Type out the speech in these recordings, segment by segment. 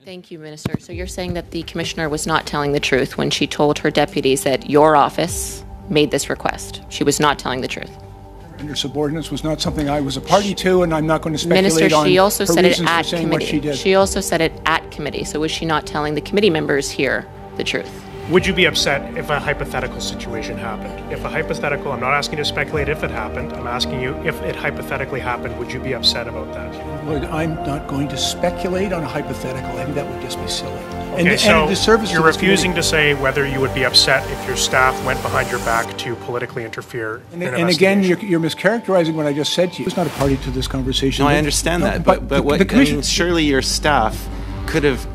Thank you, Minister. So you're saying that the Commissioner was not telling the truth when she told her deputies that your office made this request. She was not telling the truth. And her subordinates was not something I was a party to, and I'm not going to speculate Minister, on she also her said it reasons at for saying what she committee. did. She also said it at committee. So was she not telling the committee members here the truth? Would you be upset if a hypothetical situation happened? If a hypothetical, I'm not asking you to speculate if it happened, I'm asking you if it hypothetically happened, would you be upset about that? Lloyd, I'm not going to speculate on a hypothetical. I think that would just be silly. Okay, so you're refusing to say whether you would be upset if your staff went behind your back to politically interfere in an and again, you're mischaracterizing what I just said to you. It's not a party to this conversation. No, I understand that, but what, I mean, surely your staff could have,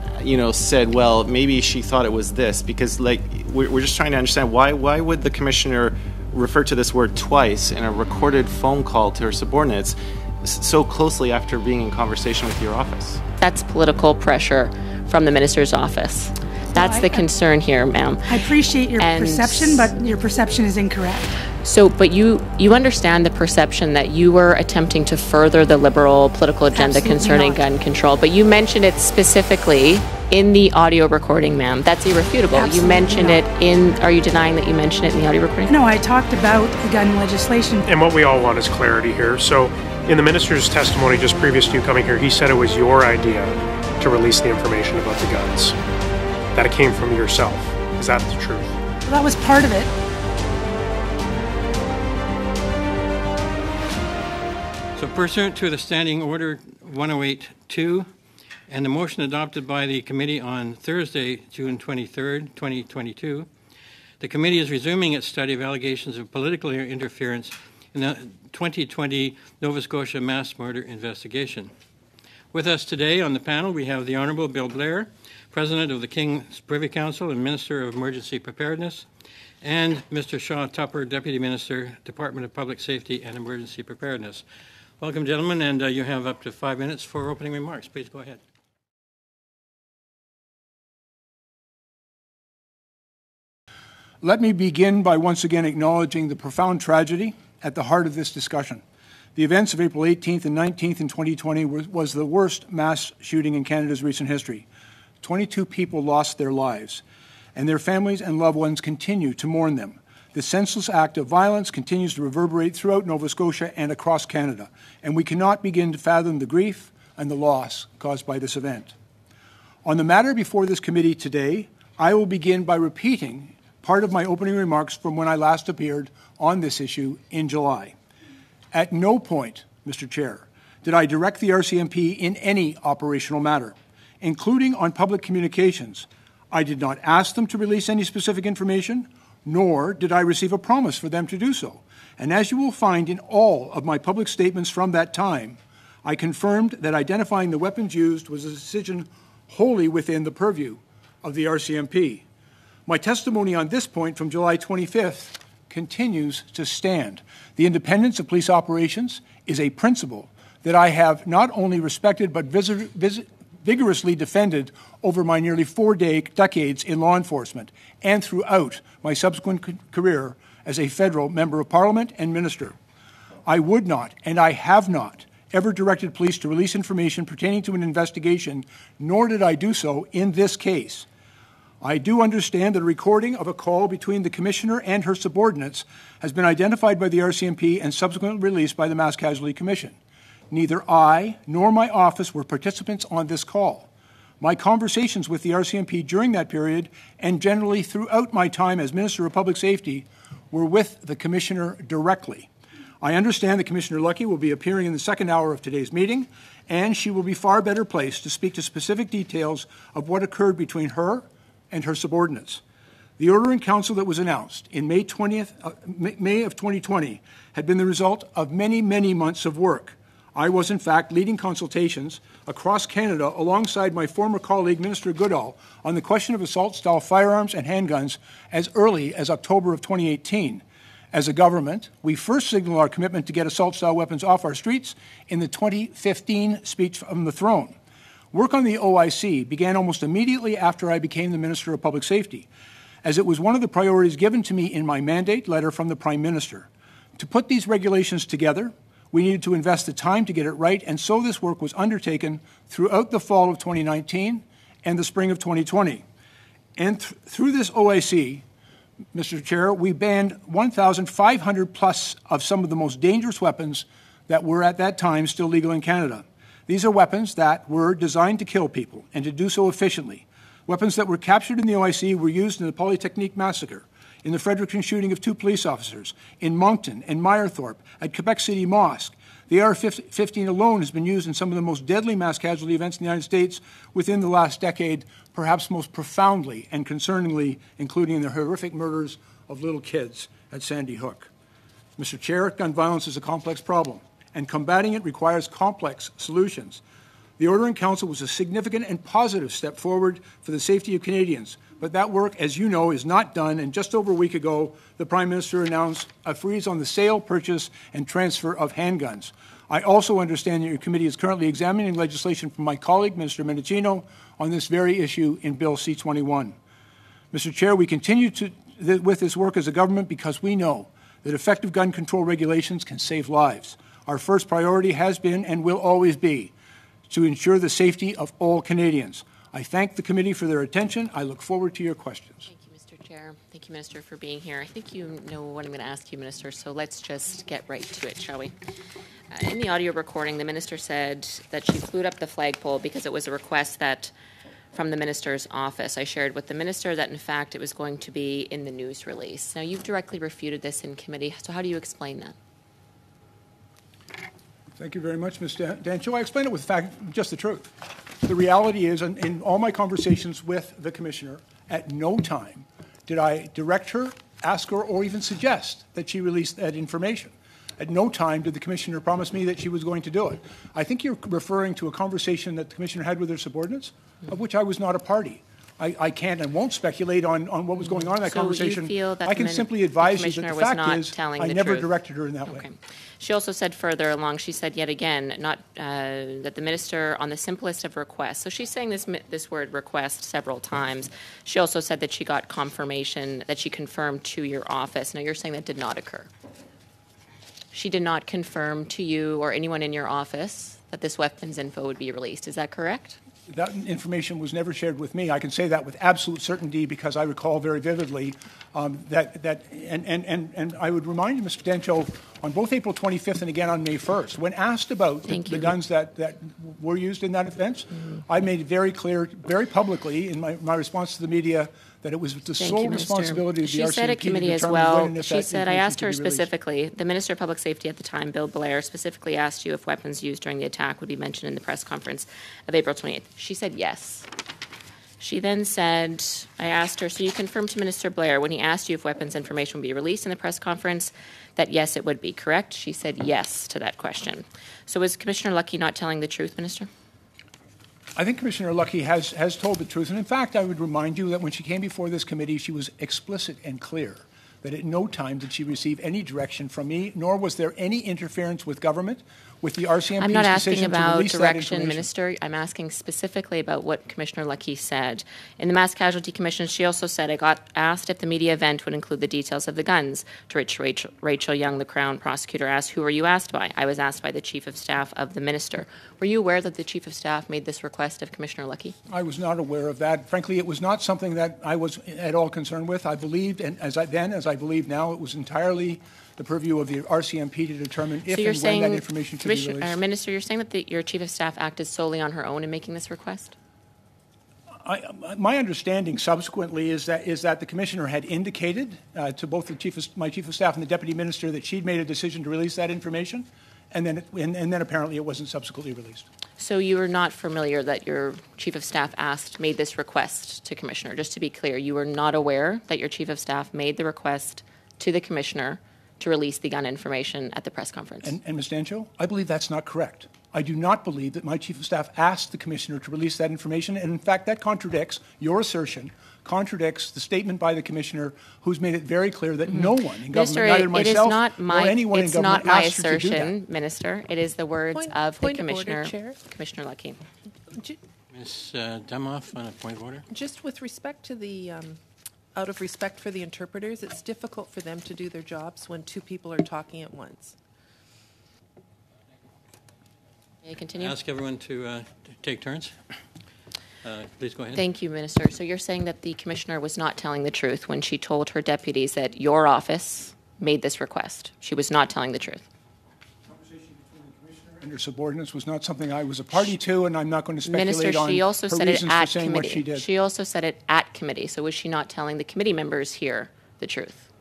said, well, maybe she thought it was this, because like we're just trying to understand why would the Commissioner refer to this word twice in a recorded phone call to her subordinates so closely after being in conversation with your office? That's Political pressure from the Minister's office. That's the concern here, ma'am. I appreciate your perception, but your perception is incorrect. So, but you understand the perception that you were attempting to further the Liberal political agenda concerning gun control, but you mentioned it specifically in the audio recording, ma'am. That's irrefutable. You mentioned it in, are you denying that you mentioned it in the audio recording? No, I talked about the gun legislation. And what we all want is clarity here. So in the Minister's testimony just previous to you coming here, he said it was your idea to release the information about the guns, that it came from yourself. Is that the truth? Well, that was part of it. So pursuant to the Standing Order 108-2 and the motion adopted by the committee on Thursday, June 23rd, 2022, the committee is resuming its study of allegations of political interference in the 2020 Nova Scotia mass murder investigation. With us today on the panel, we have the Honourable Bill Blair, President of the King's Privy Council and Minister of Emergency Preparedness, and Mr. Shawn Tupper, Deputy Minister, Department of Public Safety and Emergency Preparedness. Welcome, gentlemen, and you have up to 5 minutes for opening remarks. Please go ahead. Let me begin by once again acknowledging the profound tragedy at the heart of this discussion. The events of April 18th and 19th in 2020 was the worst mass shooting in Canada's recent history. 22 people lost their lives, and their families and loved ones continue to mourn them. The senseless act of violence continues to reverberate throughout Nova Scotia and across Canada, and we cannot begin to fathom the grief and the loss caused by this event. On the matter before this committee today, I will begin by repeating part of my opening remarks from when I last appeared on this issue in July. At no point, Mr. Chair, did I direct the RCMP in any operational matter, including on public communications. I did not ask them to release any specific information, nor did I receive a promise for them to do so. And as you will find in all of my public statements from that time, I confirmed that identifying the weapons used was a decision wholly within the purview of the RCMP. My testimony on this point from July 25th continues to stand. The independence of police operations is a principle that I have not only respected but vigorously defended over my nearly 4 decades in law enforcement and throughout my subsequent career as a federal member of Parliament and minister. I would not, and I have not, ever directed police to release information pertaining to an investigation, nor did I do so in this case. I do understand that a recording of a call between the Commissioner and her subordinates has been identified by the RCMP and subsequently released by the Mass Casualty Commission. Neither I nor my office were participants on this call. My conversations with the RCMP during that period and generally throughout my time as Minister of Public Safety were with the Commissioner directly. I understand that Commissioner Lucki will be appearing in the second hour of today's meeting, and she will be far better placed to speak to specific details of what occurred between her and her subordinates. The order in council that was announced in May of 2020 had been the result of many, many months of work. I was, in fact, leading consultations across Canada alongside my former colleague, Minister Goodall, on the question of assault-style firearms and handguns as early as October of 2018. As a government, we first signaled our commitment to get assault-style weapons off our streets in the 2015 speech from the throne. Work on the OIC began almost immediately after I became the Minister of Public Safety, as it was one of the priorities given to me in my mandate letter from the Prime Minister. To put these regulations together, we needed to invest the time to get it right, and so this work was undertaken throughout the fall of 2019 and the spring of 2020. And through this OIC, Mr. Chair, we banned 1,500 plus of some of the most dangerous weapons that were at that time still legal in Canada. These are weapons that were designed to kill people and to do so efficiently. Weapons that were captured in the OIC were used in the Polytechnique massacre, in the Fredericton shooting of 2 police officers, in Moncton and Meyerthorpe, at Quebec City Mosque. The AR-15 alone has been used in some of the most deadly mass casualty events in the United States within the last decade, perhaps most profoundly and concerningly, including the horrific murders of little kids at Sandy Hook. Mr. Chair, gun violence is a complex problem, and combating it requires complex solutions. The Order in Council was a significant and positive step forward for the safety of Canadians, but that work, as you know, is not done, and just over a week ago, the Prime Minister announced a freeze on the sale, purchase, and transfer of handguns. I also understand that your committee is currently examining legislation from my colleague, Minister Mendicino, on this very issue in Bill C-21. Mr. Chair, we continue with this work as a government because we know that effective gun control regulations can save lives. Our first priority has been and will always be to ensure the safety of all Canadians. I thank the committee for their attention. I look forward to your questions. Thank you, Mr. Chair. Thank you, Minister, for being here. I think you know what I'm going to ask you, Minister, so let's just get right to it, shall we? In the audio recording, the Minister said that she flew up the flagpole because it was a request that from the Minister's office. I shared with the Minister that, in fact, it was going to be in the news release. Now, you've directly refuted this in committee, so how do you explain that? Thank you very much, Ms. Dancho. I explain it with just the truth. The reality is, in all my conversations with the Commissioner, at no time did I direct her, ask her, or even suggest that she release that information. At no time did the Commissioner promise me that she was going to do it. I think you're referring to a conversation that the Commissioner had with her subordinates, of which I was not a party. I can't and won't speculate on what was going on in that conversation. You feel that I can simply advise you that the fact is I never truth. Directed her in that way. She also said further along, she said yet again, that the Minister, on the simplest of requests, so she's saying this word request several times. She also said that she got confirmation, that she confirmed to your office. Now, you're saying that did not occur. She did not confirm to you or anyone in your office that this weapons info would be released. Is that correct? That information was never shared with me. I can say that with absolute certainty because I recall very vividly and I would remind you, Mr. Dancho, on both April 25th and again on May 1st, when asked about the guns that were used in that offense, I made it very clear, very publicly in my response to the media that it was the sole responsibility of the RCMP. She said at committee as well, she said, I asked her specifically, the Minister of Public Safety at the time, Bill Blair, specifically asked you if weapons used during the attack would be mentioned in the press conference of April 28th. She said yes. She then said, I asked her, so you confirmed to Minister Blair when he asked you if weapons information would be released in the press conference that yes, it would be, correct? She said yes to that question. So is Commissioner Lucki not telling the truth, Minister? I think Commissioner Lucki has told the truth. And in fact, I would remind you that when she came before this committee, she was explicit and clear that at no time did she receive any direction from me, nor was there any interference with government, with the RCMP's decision to release that information. I'm not asking about direction, Minister. I'm asking specifically about what Commissioner Lucki said. In the Mass Casualty Commission, she also said, I got asked if the media event would include the details of the guns, to which Rachel Young, the Crown prosecutor, asked, who were you asked by? I was asked by the Chief of Staff of the Minister. Were you aware that the Chief of Staff made this request of Commissioner Lucki? I was not aware of that. Frankly, it was not something that I was at all concerned with. I believed, and as I believe now, it was entirely the purview of the RCMP to determine if and when that information should be released. Minister, you're saying that your Chief of Staff acted solely on her own in making this request? My understanding subsequently is that the Commissioner had indicated to both my Chief of Staff and the Deputy Minister that she'd made a decision to release that information, and then apparently it wasn't subsequently released. So you were not familiar that your Chief of Staff made this request to Commissioner? Just to be clear, you were not aware that your Chief of Staff made the request to the Commissioner to release the gun information at the press conference? And Ms. Dancho, I believe that's not correct. I do not believe that my Chief of Staff asked the Commissioner to release that information, and in fact that contradicts your assertion, contradicts the statement by the Commissioner, who's made it very clear that no one in government, neither myself nor anyone in government, asked her to do that. It's not my assertion, Minister. It is the words of the Commissioner, Commissioner Lucki. Ms. Damoff, on a point of order. Just with respect to the out of respect for the interpreters, it's difficult for them to do their jobs when two people are talking at once. May I continue? Ask everyone to take turns. Please go ahead. Thank you, Minister. So you're saying that the Commissioner was not telling the truth when she told her deputies that your office made this request. She was not telling the truth. And her subordinates was not something I was a party to, and I'm not going to speculate Minister, on she also her said it reasons at for saying what she committee. did. She also said it at committee. So was she not telling the committee members here the truth?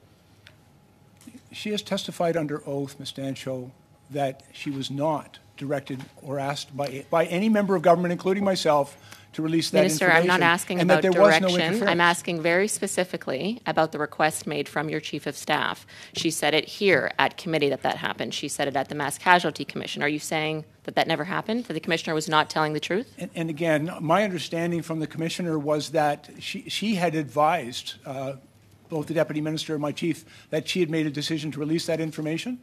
She has testified under oath, Ms. Dancho, that she was not directed or asked by any member of government, including myself, to release that Minister, information. I'm not asking and about that there was no direction. interference. I'm asking very specifically about the request made from your Chief of Staff. She said it here at committee that happened. She said it at the Mass Casualty Commission. Are you saying that never happened, that the Commissioner was not telling the truth? And again, my understanding from the Commissioner was that she had advised both the Deputy Minister and my Chief that she had made a decision to release that information,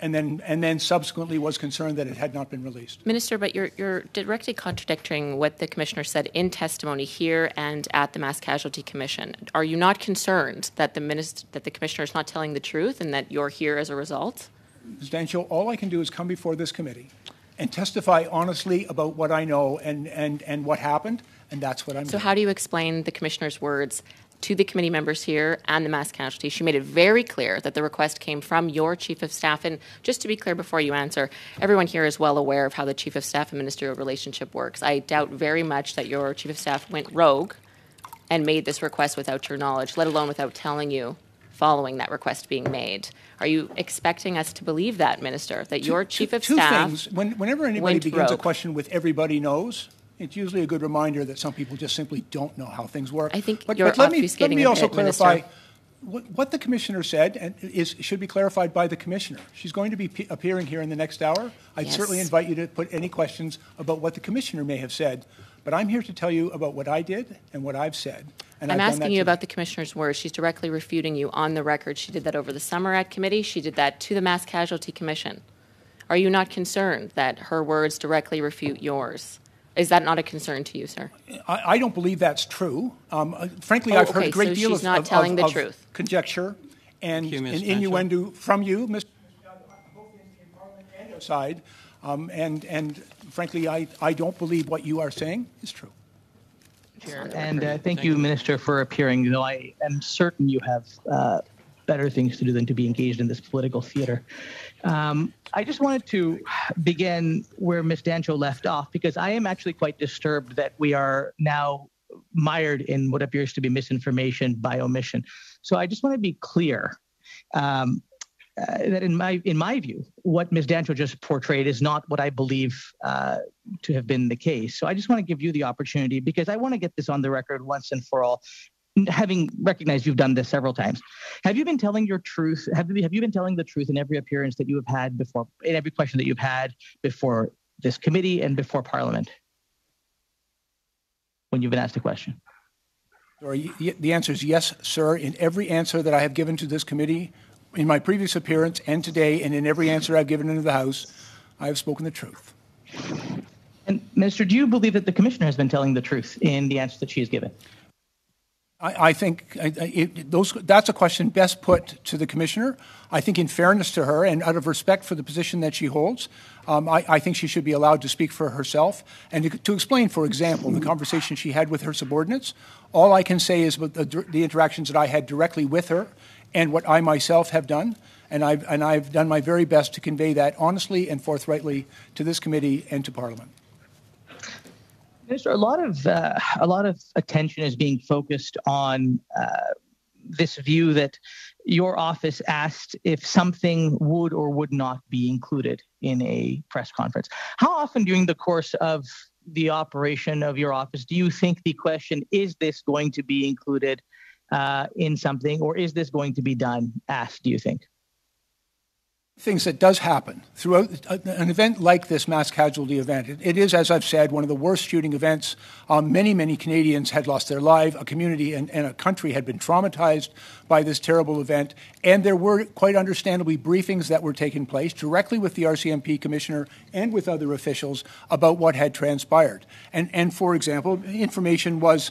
and then subsequently was concerned that it had not been released. Minister, but you're directly contradicting what the Commissioner said in testimony here and at the Mass Casualty Commission. Are you not concerned that the Commissioner is not telling the truth and that you're here as a result? Ms. Dancho, all I can do is come before this committee and testify honestly about what I know and what happened, and that's what I'm doing. So how do you explain the Commissioner's words to the committee members here and the Mass Casualty? She made it very clear that the request came from your Chief of Staff. And just to be clear before you answer, everyone here is well aware of how the Chief of Staff and ministerial relationship works. I doubt very much that your Chief of Staff went rogue and made this request without your knowledge, let alone without telling you following that request being made. Are you expecting us to believe that, Minister, that your Chief of Staff Two things. Whenever anybody begins a question with everybody knows, it's usually a good reminder that some people just simply don't know how things work. I think but you're let me obfuscating also a bit, clarify Minister. what the Commissioner said and should be clarified by the Commissioner. She's going to be appearing here in the next hour. I'd Yes. certainly invite you to put any questions about what the Commissioner may have said. But I'm here to tell you about what I did and what I've said. And I'm I've done asking that you today. about the Commissioner's words. She's directly refuting you on the record. She did that over the summer at committee. She did that to the Mass Casualty Commission. Are you not concerned that her words directly refute yours? Is that not a concern to you, sir? I don't believe that's true. Frankly, I've heard a great deal she's not telling the truth. Conjecture and Thank you, Ms. innuendo from you, Mr. both in Parliament and outside. And frankly, I don't believe what you are saying is true. And thank you, Minister, for appearing, though I am certain you have better things to do than to be engaged in this political theater. I just wanted to begin where Ms. Dancho left off, because I am actually quite disturbed that we are now mired in what appears to be misinformation by omission. So I just want to be clear that in my view, what Ms. Dancho just portrayed is not what I believe to have been the case. So I just want to give you the opportunity, because I want to get this on the record once and for all. Having recognized you've done this several times, have you been telling your truth? Have you been telling the truth in every appearance that you have had before, in every question that you've had before this committee and before Parliament, when you've been asked a question? The answer is yes, sir. In every answer that I have given to this committee, in my previous appearance and today, and in every answer I've given into the House, I have spoken the truth. And Minister, do you believe that the Commissioner has been telling the truth in the answer that she has given? I think that's a question best put to the Commissioner. I think in fairness to her and out of respect for the position that she holds, I think she should be allowed to speak for herself. And to explain, for example, the conversation she had with her subordinates, all I can say is about the interactions that I had directly with her and what I myself have done. And I've done my very best to convey that honestly and forthrightly to this committee and to Parliament. Minister, a lot of attention is being focused on this view that your office asked if something would or would not be included in a press conference. How often during the course of the operation of your office do you think the question, is this going to be included in something, or is this going to be done, asked, do you think? Things that does happen throughout an event like this mass casualty event. It is, as I've said, one of the worst shooting events. Many Canadians had lost their life. A community and a country had been traumatized by this terrible event. And there were, quite understandably, briefings that were taking place directly with the RCMP Commissioner and with other officials about what had transpired. And for example, information was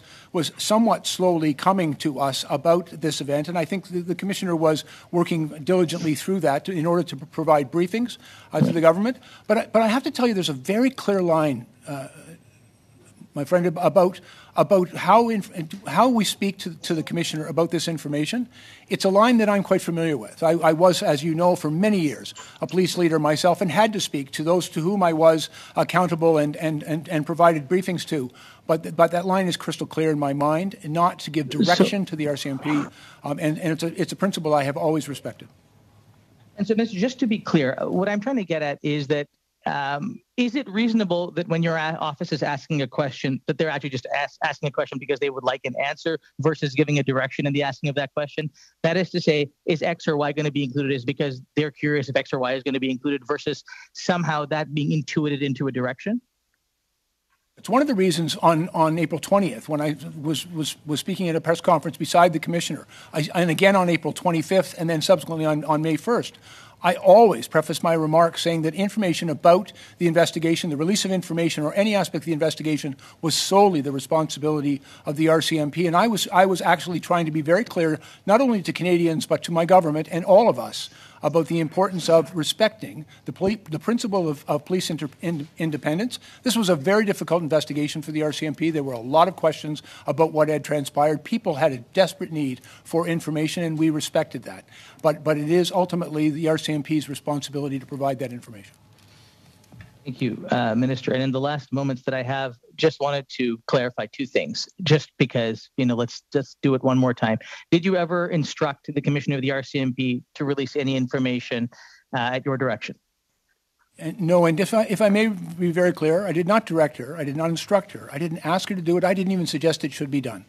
somewhat slowly coming to us about this event. And I think the Commissioner was working diligently through that in order to provide briefings to the government. But I have to tell you, there's a very clear line, my friend, about how we speak to the Commissioner about this information. It's a line that I'm quite familiar with. I was, as you know, for many years, a police leader myself and had to speak to those to whom I was accountable and provided briefings to. But that line is crystal clear in my mind, not to give direction to the RCMP, and it's a principle I have always respected. And so, Mr., just to be clear, what I'm trying to get at is that is it reasonable that when your office is asking a question, that they're actually just asking a question because they would like an answer versus giving a direction in the asking of that question? That is to say, is X or Y going to be included is because they're curious if X or Y is going to be included versus somehow that being intuited into a direction? It's one of the reasons on April 20th, when I was speaking at a press conference beside the Commissioner, and again on April 25th, and then subsequently on May 1st, I always preface my remarks saying that information about the investigation, the release of information, or any aspect of the investigation was solely the responsibility of the RCMP. And I was actually trying to be very clear, not only to Canadians, but to my government and all of us, about the importance of respecting the principle of police independence. This was a very difficult investigation for the RCMP. There were a lot of questions about what had transpired. People had a desperate need for information, and we respected that. But it is ultimately the RCMP's responsibility to provide that information. Thank you, Minister. And in the last moments that I have, just wanted to clarify two things, just because, let's just do it one more time. Did you ever instruct the Commissioner of the RCMP to release any information at your direction? No, and if I may be very clear, I did not direct her. I did not instruct her. I didn't ask her to do it. I didn't even suggest it should be done.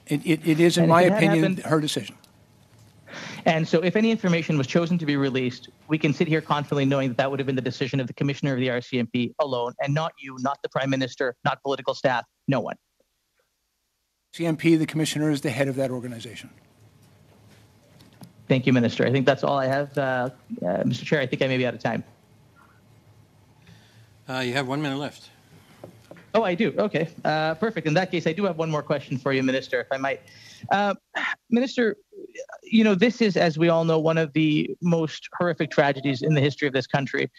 It is, in my opinion, her decision. And so if any information was chosen to be released, we can sit here confidently knowing that would have been the decision of the Commissioner of the RCMP alone, and not you, not the Prime Minister, not political staff, no one. RCMP, the Commissioner, is the head of that organization. Thank you, Minister. I think that's all I have. Mr. Chair, I think I may be out of time. You have 1 minute left. Oh, I do. Okay. Perfect. In that case, I do have one more question for you, Minister, if I might. Minister, this is, as we all know, one of the most horrific tragedies in the history of this country.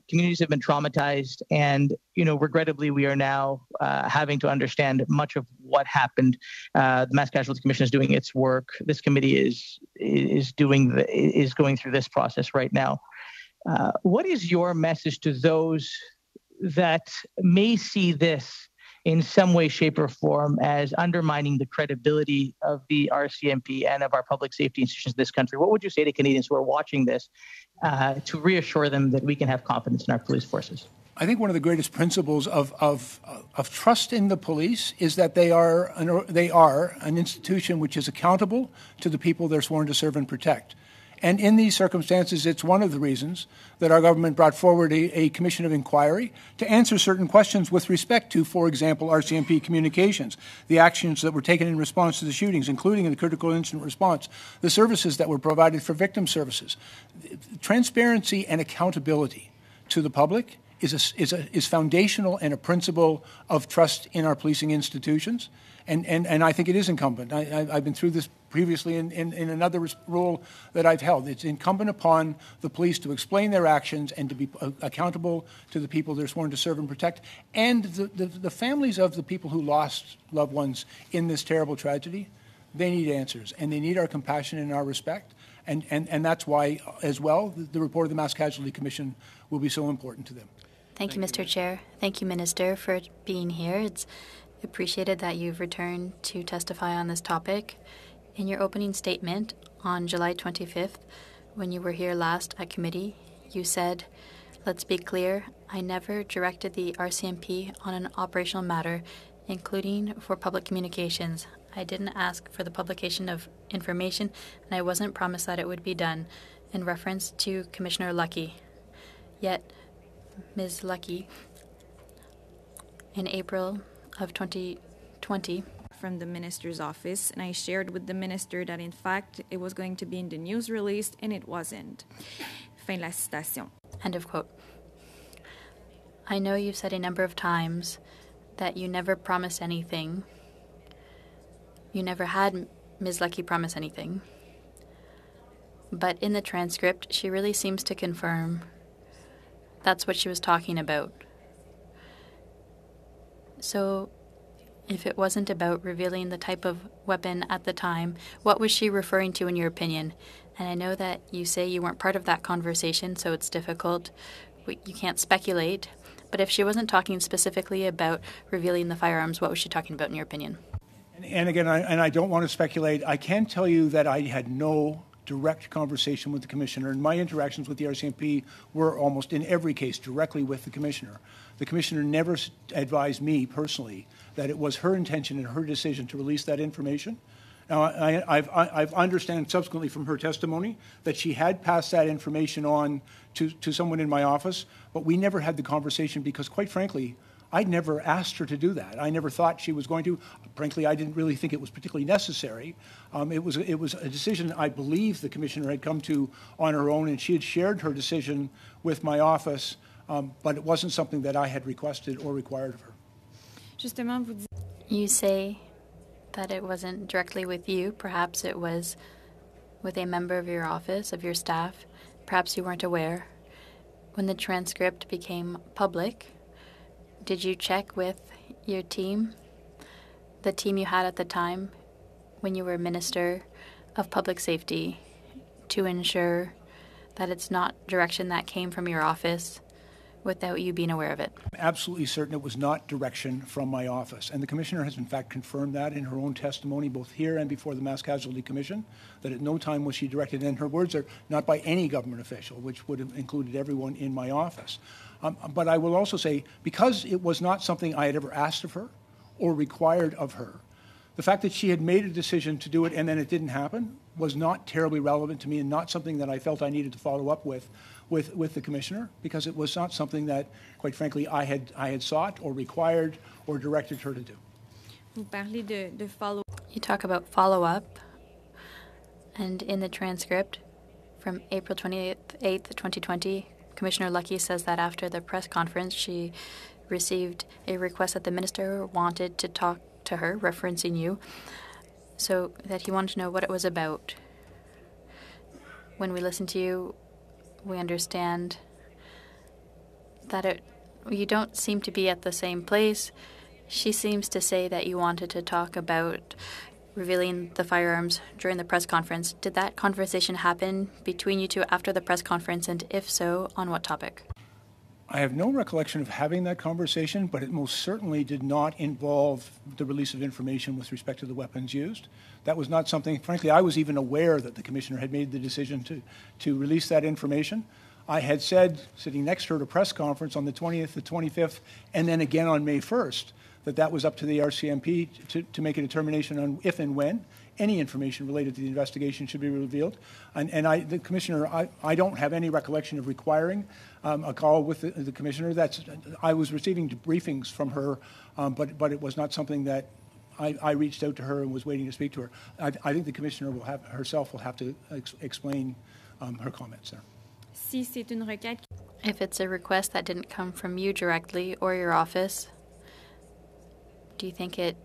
Communities have been traumatized, and, regrettably, we are now having to understand much of what happened. The Mass Casualty Commission is doing its work. This committee is going through this process right now. What is your message to those that may see this in some way, shape, or form as undermining the credibility of the RCMP and of our public safety institutions in this country? What would you say to Canadians who are watching this to reassure them that we can have confidence in our police forces? I think one of the greatest principles of trust in the police is that they are an institution which is accountable to the people they're sworn to serve and protect. And in these circumstances, it's one of the reasons that our government brought forward a commission of inquiry to answer certain questions with respect to, for example, RCMP communications, the actions that were taken in response to the shootings, including in the critical incident response, the services that were provided for victim services. Transparency and accountability to the public is foundational and a principle of trust in our policing institutions. And I think it is incumbent. I've been through this previously in another role that I've held. It's incumbent upon the police to explain their actions and to be accountable to the people they're sworn to serve and protect, and the families of the people who lost loved ones in this terrible tragedy. They need answers, and they need our compassion and our respect. And that's why, as well, the report of the Mass Casualty Commission will be so important to them. Thank you, Mr. Chair. Thank you, Minister, for being here. It's appreciated that you've returned to testify on this topic. In your opening statement on July 25th, when you were here last at committee, you said, "Let's be clear, I never directed the RCMP on an operational matter, including for public communications. I didn't ask for the publication of information, and I wasn't promised that it would be done," in reference to Commissioner Lucki. Yet, Ms. Lucki, in April of 2020, from the minister's office, and I shared with the minister that in fact it was going to be in the news release, and it wasn't. Fin de la citation. End of quote. I know you've said a number of times that you never promised anything. You never had Ms. Lucki promise anything. But in the transcript, she really seems to confirm that's what she was talking about. So if it wasn't about revealing the type of weapon at the time, what was she referring to in your opinion? And I know that you say you weren't part of that conversation, so it's difficult. You can't speculate. But if she wasn't talking specifically about revealing the firearms, what was she talking about in your opinion? And again, I don't want to speculate. I can tell you that I had no direct conversation with the Commissioner, and my interactions with the RCMP were almost in every case directly with the Commissioner. The Commissioner never advised me personally that it was her intention and her decision to release that information. Now, I've understand subsequently from her testimony that she had passed that information on to someone in my office, but we never had the conversation because, quite frankly, I'd never asked her to do that. I never thought she was going to. Frankly, I didn't really think it was particularly necessary. It was a decision I believe the Commissioner had come to on her own, and she had shared her decision with my office, but it wasn't something that I had requested or required of her. You say that it wasn't directly with you. Perhaps it was with a member of your office, of your staff. Perhaps you weren't aware. When the transcript became public, did you check with your team, the team you had at the time when you were Minister of Public Safety, to ensure that it's not direction that came from your office without you being aware of it? I'm absolutely certain it was not direction from my office. And the Commissioner has in fact confirmed that in her own testimony, both here and before the Mass Casualty Commission, that at no time was she directed, and her words are not by any government official, which would have included everyone in my office. But I will also say, because it was not something I had ever asked of her or required of her, the fact that she had made a decision to do it and then it didn't happen was not terribly relevant to me, and not something that I felt I needed to follow up with the Commissioner, because it was not something that, quite frankly, I had sought or required or directed her to do. You talk about follow-up, and in the transcript from April 28th, 2020, Commissioner Lucki says that after the press conference, she received a request that the minister wanted to talk to her, referencing you, so that he wanted to know what it was about. When we listen to you, we understand that you don't seem to be at the same place. She seems to say that you wanted to talk about revealing the firearms during the press conference. Did that conversation happen between you two after the press conference, and if so, on what topic? I have no recollection of having that conversation, but it most certainly did not involve the release of information with respect to the weapons used. That was not something, frankly, I was even aware that the Commissioner had made the decision to release that information. I had said, sitting next to her at a press conference on the 20th, the 25th, and then again on May 1st, that was up to the RCMP to make a determination on if and when any information related to the investigation should be revealed. And the Commissioner, I don't have any recollection of requiring a call with the Commissioner. I was receiving briefings from her, but it was not something that I reached out to her and was waiting to speak to her. I think the Commissioner herself will have to explain her comments there. If it's a request that didn't come from you directly or your office, do you think it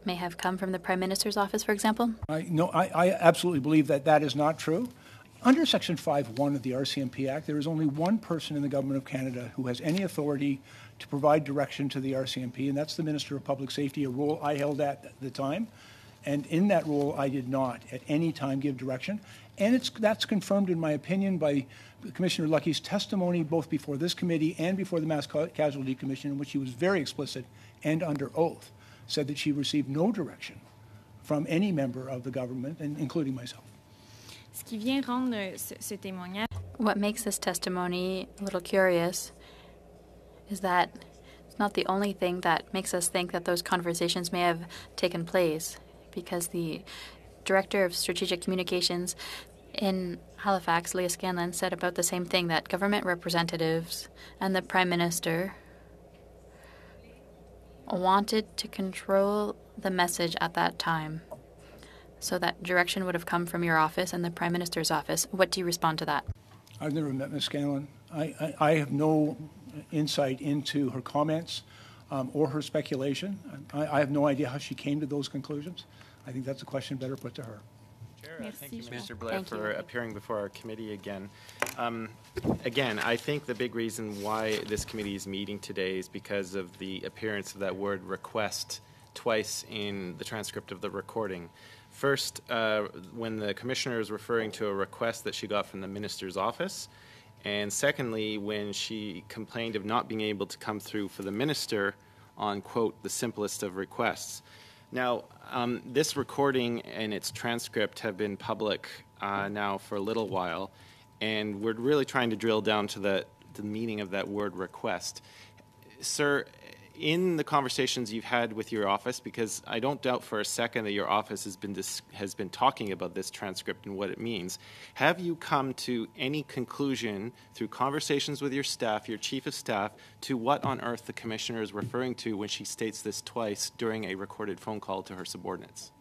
may have come from the Prime Minister's office, for example? I absolutely believe that is not true. Under Section 5.1 of the RCMP Act, there is only one person in the Government of Canada who has any authority to provide direction to the RCMP, and that's the Minister of Public Safety, a role I held at the time. And in that role, I did not at any time give direction. And that's confirmed, in my opinion, by Commissioner Lucki's testimony both before this committee and before the Mass Casualty Commission, in which she was very explicit and under oath, said that she received no direction from any member of the government, including myself. What makes this testimony a little curious is that it's not the only thing that makes us think that those conversations may have taken place, because the Director of Strategic Communications in Halifax, Leah Scanlon, said about the same thing, that government representatives and the Prime Minister wanted to control the message at that time, so that direction would have come from your office and the Prime Minister's office. What do you respond to that? I've never met Ms. Scanlon. I have no insight into her comments or her speculation. I have no idea how she came to those conclusions. I think that's a question better put to her. Thank you, Mr. Blair, for appearing before our committee again. Again, I think the big reason why this committee is meeting today is because of the appearance of that word request twice in the transcript of the recording. First, when the commissioner is referring to a request that she got from the minister's office, and secondly, when she complained of not being able to come through for the minister on, quote, the simplest of requests. Now, this recording and its transcript have been public now for a little while, and we're really trying to drill down to the meaning of that word request. Sir, in the conversations you've had with your office, because I don't doubt for a second that your office has been talking about this transcript and what it means, have you come to any conclusion through conversations with your staff, your chief of staff, to what on earth the commissioner is referring to when she states this twice during a recorded phone call to her subordinates?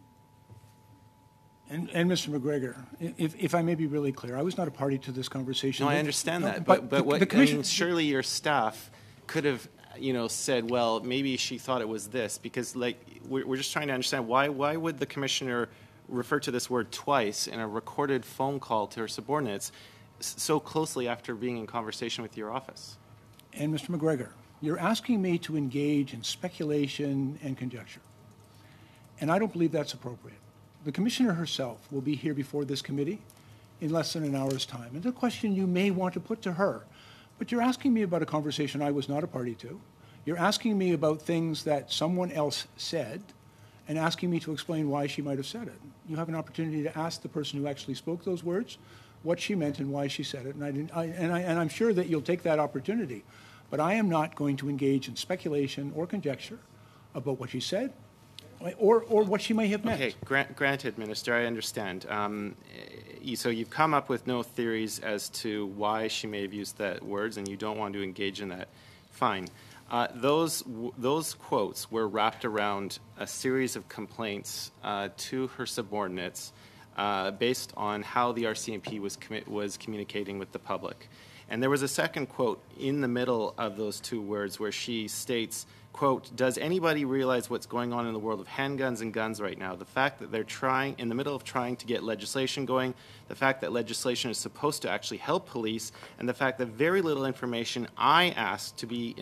And Mr. MacGregor, if I may be really clear, I was not a party to this conversation. No, I understand that, but what, I mean, surely your staff could have, you know, said, well, maybe she thought it was this, because like we're just trying to understand why would the commissioner refer to this word twice in a recorded phone call to her subordinates so closely after being in conversation with your office? And Mr. MacGregor, you're asking me to engage in speculation and conjecture, and I don't believe that's appropriate. The commissioner herself will be here before this committee in less than an hour's time, and the question you may want to put to her. But you're asking me about a conversation I was not a party to. You're asking me about things that someone else said and asking me to explain why she might have said it. You have an opportunity to ask the person who actually spoke those words what she meant and why she said it. And I'm sure that you'll take that opportunity. But I am not going to engage in speculation or conjecture about what she said or what she may have meant. Okay, granted, Minister, I understand. So you've come up with no theories as to why she may have used that words, and you don't want to engage in that. Fine. Those quotes were wrapped around a series of complaints to her subordinates based on how the RCMP was communicating with the public. And there was a second quote in the middle of those two words where she states, quote, does anybody realize what's going on in the world of handguns and guns right now? The fact that they're trying, in the middle of trying to get legislation going, the fact that legislation is supposed to actually help police, and the fact that very little information I asked to be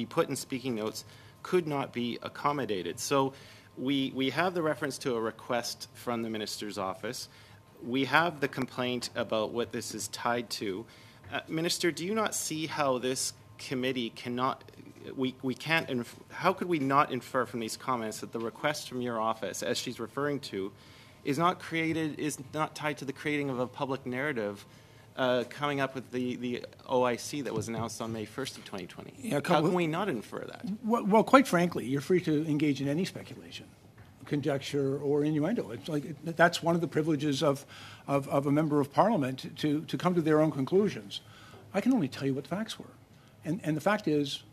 put in speaking notes could not be accommodated. So we have the reference to a request from the minister's office. We have the complaint about what this is tied to. Minister, do you not see how this committee cannot, how could we not infer from these comments that the request from your office, as she's referring to, is not tied to the creating of a public narrative coming up with the OIC that was announced on May 1st of 2020? Yeah, how can we not infer that? Well, quite frankly, you're free to engage in any speculation, conjecture, or innuendo. It's like that's one of the privileges of a member of Parliament to come to their own conclusions. I can only tell you what the facts were. And the fact is,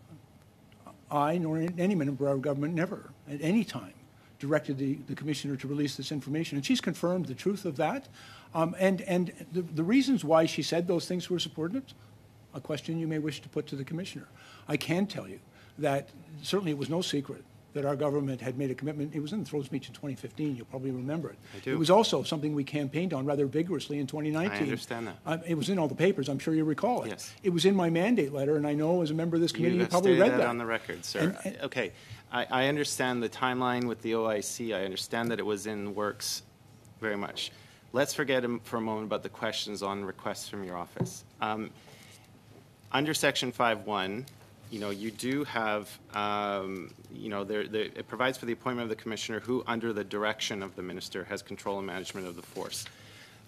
I nor any member of our government never, at any time, directed the commissioner to release this information. And she's confirmed the truth of that. And the reasons why she said those things to her subordinates, a question you may wish to put to the commissioner. I can tell you that certainly it was no secret that our government had made a commitment. It was in the Throat Speech in 2015. You'll probably remember it. I do. It was also something we campaigned on rather vigorously in 2019. I understand that. It was in all the papers. I'm sure you recall it. Yes. It was in my mandate letter, and I know as a member of this committee you probably read that. On the record, sir. Okay. I understand the timeline with the OIC. I understand that it was in works very much. Let's forget for a moment about the questions on requests from your office. Under Section 5.1, you do have, it provides for the appointment of the commissioner who, under the direction of the minister, has control and management of the force.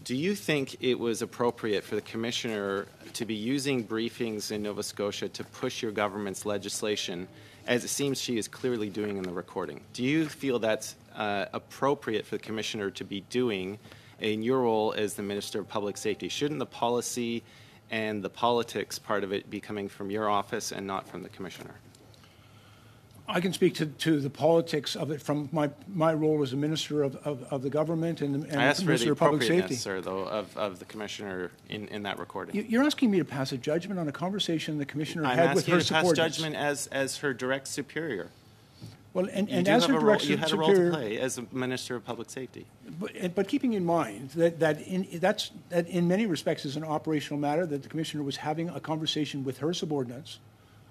Do you think it was appropriate for the commissioner to be using briefings in Nova Scotia to push your government's legislation, as it seems she is clearly doing in the recording? Do you feel that's appropriate for the commissioner to be doing in your role as the Minister of Public Safety? Shouldn't the policy and the politics part of it be coming from your office and not from the commissioner? I can speak to the politics of it from my role as a minister of the government and the Minister of Public Safety. Sir, though, of the commissioner in that recording. You're asking me to pass a judgment on a conversation the commissioner had with her subordinates. I'm asking you to pass judgment as her direct superior. Well, and you as her director you had superior, a role to play as a Minister of Public Safety. But keeping in mind that in many respects is an operational matter, that the Commissioner was having a conversation with her subordinates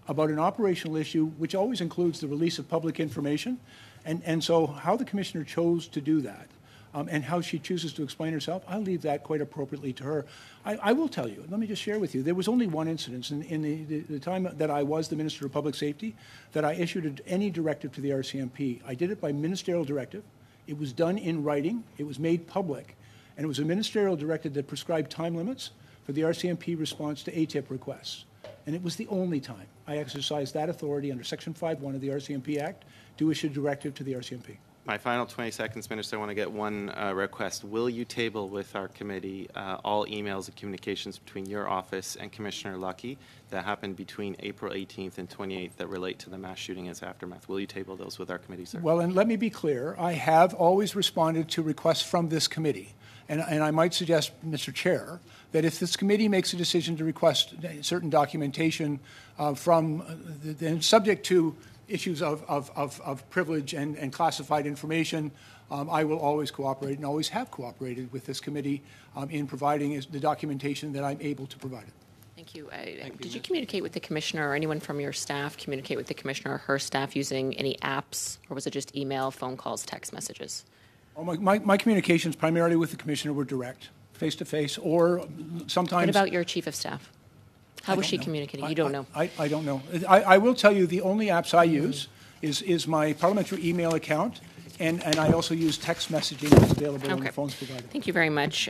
about an operational issue which always includes the release of public information. And so how the Commissioner chose to do that and how she chooses to explain herself, I'll leave that quite appropriately to her. I will tell you, let me just share with you, there was only one incident in the time that I was the Minister of Public Safety that I issued any directive to the RCMP. I did it by ministerial directive. It was done in writing. It was made public. And it was a ministerial directive that prescribed time limits for the RCMP response to ATIP requests. And it was the only time I exercised that authority under Section 5.1 of the RCMP Act to issue a directive to the RCMP. My final 20 seconds, Minister, I want to get one request. Will you table with our committee all emails and communications between your office and Commissioner Lucki that happened between April 18th and 28th that relate to the mass shooting and its aftermath? Will you table those with our committee, sir? Well, and let me be clear. I have always responded to requests from this committee. And I might suggest, Mr. Chair, that if this committee makes a decision to request certain documentation then subject to issues of privilege and classified information, I will always cooperate and always have cooperated with this committee in providing the documentation that I'm able to provide it. Thank you. Did you communicate with the Commissioner or anyone from your staff communicate with the Commissioner or her staff using any apps, or was it just email, phone calls, text messages? Oh, my communications primarily with the Commissioner were direct, face-to-face, or sometimes... What about your Chief of Staff? How was she communicating? You don't know. I don't know. I will tell you the only apps I use is my parliamentary email account, and I also use text messaging that's available on the phones provided. Thank you very much.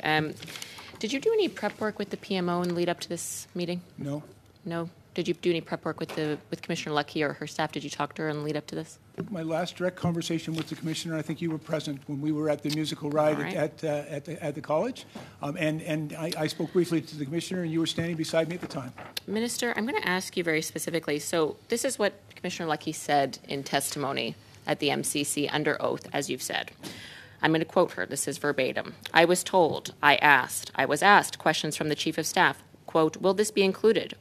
Did you do any prep work with the PMO in the lead up to this meeting? No. No? Did you do any prep work with Commissioner Lucki or her staff? Did you talk to her in the lead up to this? My last direct conversation with the Commissioner, I think you were present when we were at the musical ride at the college, and I spoke briefly to the Commissioner, and you were standing beside me at the time. Minister, I'm going to ask you very specifically. So this is what Commissioner Lucki said in testimony at the MCC under oath, as you've said. I'm going to quote her. This is verbatim. I was asked questions from the Chief of Staff, quote, will this be included?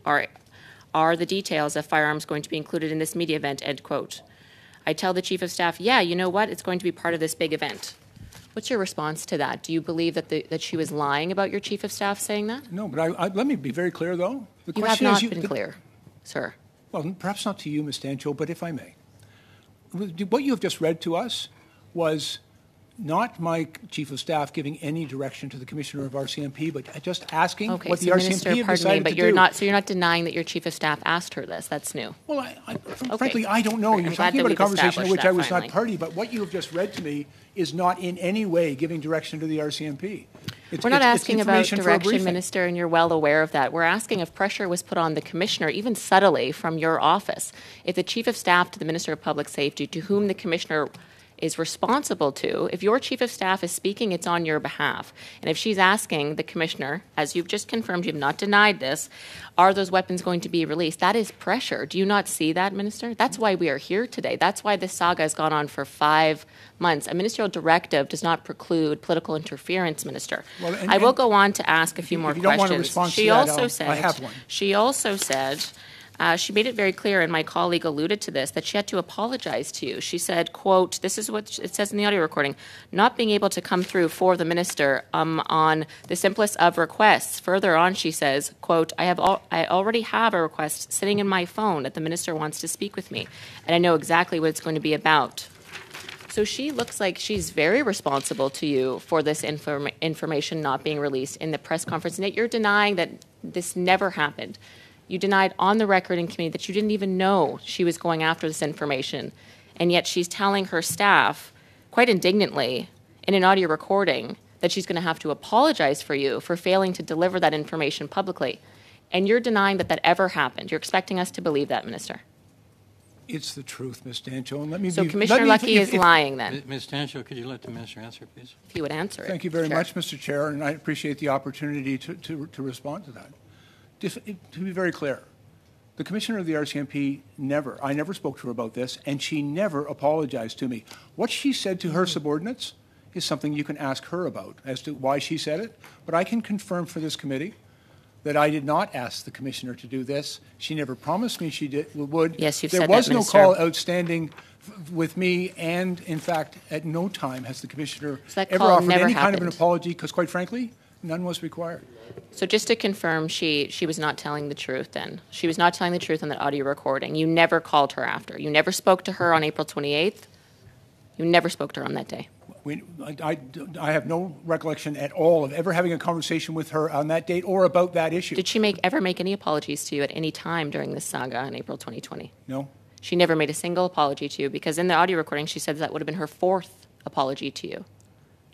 Are the details of firearms going to be included in this media event, end quote. I tell the Chief of Staff, yeah, you know what? It's going to be part of this big event. What's your response to that? Do you believe that she was lying about your Chief of Staff saying that? No, but let me be very clear, though. You have not been clear, sir. Well, perhaps not to you, Ms. Dancho, but if I may. What you have just read to us was not my Chief of Staff giving any direction to the Commissioner of RCMP, but just asking what the RCMP had decided to do. So you're not denying that your Chief of Staff asked her this. That's new. Well, frankly, I don't know. You're talking about a conversation in which I was not party, but what you have just read to me is not in any way giving direction to the RCMP. We're not asking about direction, Minister, and you're well aware of that. We're asking if pressure was put on the Commissioner, even subtly, from your office. If the Chief of Staff to the Minister of Public Safety, to whom the Commissioner is responsible to, if your Chief of Staff is speaking, it's on your behalf. And if she's asking the Commissioner, as you've just confirmed, you've not denied this, are those weapons going to be released? That is pressure. Do you not see that, Minister? That's why we are here today. That's why this saga has gone on for 5 months. A ministerial directive does not preclude political interference, Minister. Well, I will go on to ask a few more questions. If you don't want to respond to that, I have one. She also said... she made it very clear, and my colleague alluded to this, that she had to apologize to you. She said, quote, this is what it says in the audio recording, not being able to come through for the minister on the simplest of requests. Further on, she says, quote, I already have a request sitting in my phone that the minister wants to speak with me, and I know exactly what it's going to be about. So she looks like she's very responsible to you for this information not being released in the press conference, and yet you're denying that this never happened. You denied on the record in committee that you didn't even know she was going after this information, and yet she's telling her staff, quite indignantly, in an audio recording, that she's going to have to apologize for you for failing to deliver that information publicly. And you're denying that ever happened. You're expecting us to believe that, Minister. It's the truth, Ms. Dancho. And Commissioner Lucki is lying then. Ms. Dancho, could you let the Minister answer, please? If he would answer it. Thank you very much, Mr. Chair, and I appreciate the opportunity to respond to that. To be very clear, the Commissioner of the RCMP I never spoke to her about this, and she never apologized to me. What she said to her subordinates is something you can ask her about as to why she said it, but I can confirm for this committee that I did not ask the Commissioner to do this. She never promised me she would. Yes, you've said that, Minister. There was no call outstanding with me, and in fact, at no time has the Commissioner ever offered any kind of an apology, because quite frankly, none was required. So just to confirm, she was not telling the truth then. She was not telling the truth on that audio recording. You never called her after. You never spoke to her on April 28th. You never spoke to her on that day. I have no recollection at all of ever having a conversation with her on that date or about that issue. Did she ever make any apologies to you at any time during this saga in April 2020? No. She never made a single apology to you, because in the audio recording she said that would have been her fourth apology to you.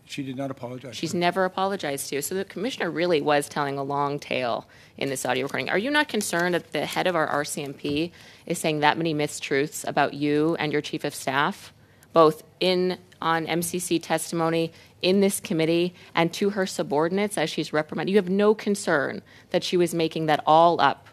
She did not apologize. She's never apologized to you. So the Commissioner really was telling a long tale in this audio recording. Are you not concerned that the head of our RCMP is saying that many mistruths about you and your Chief of Staff, both on MCC testimony, in this committee, and to her subordinates as she's reprimanded? You have no concern that she was making that all up?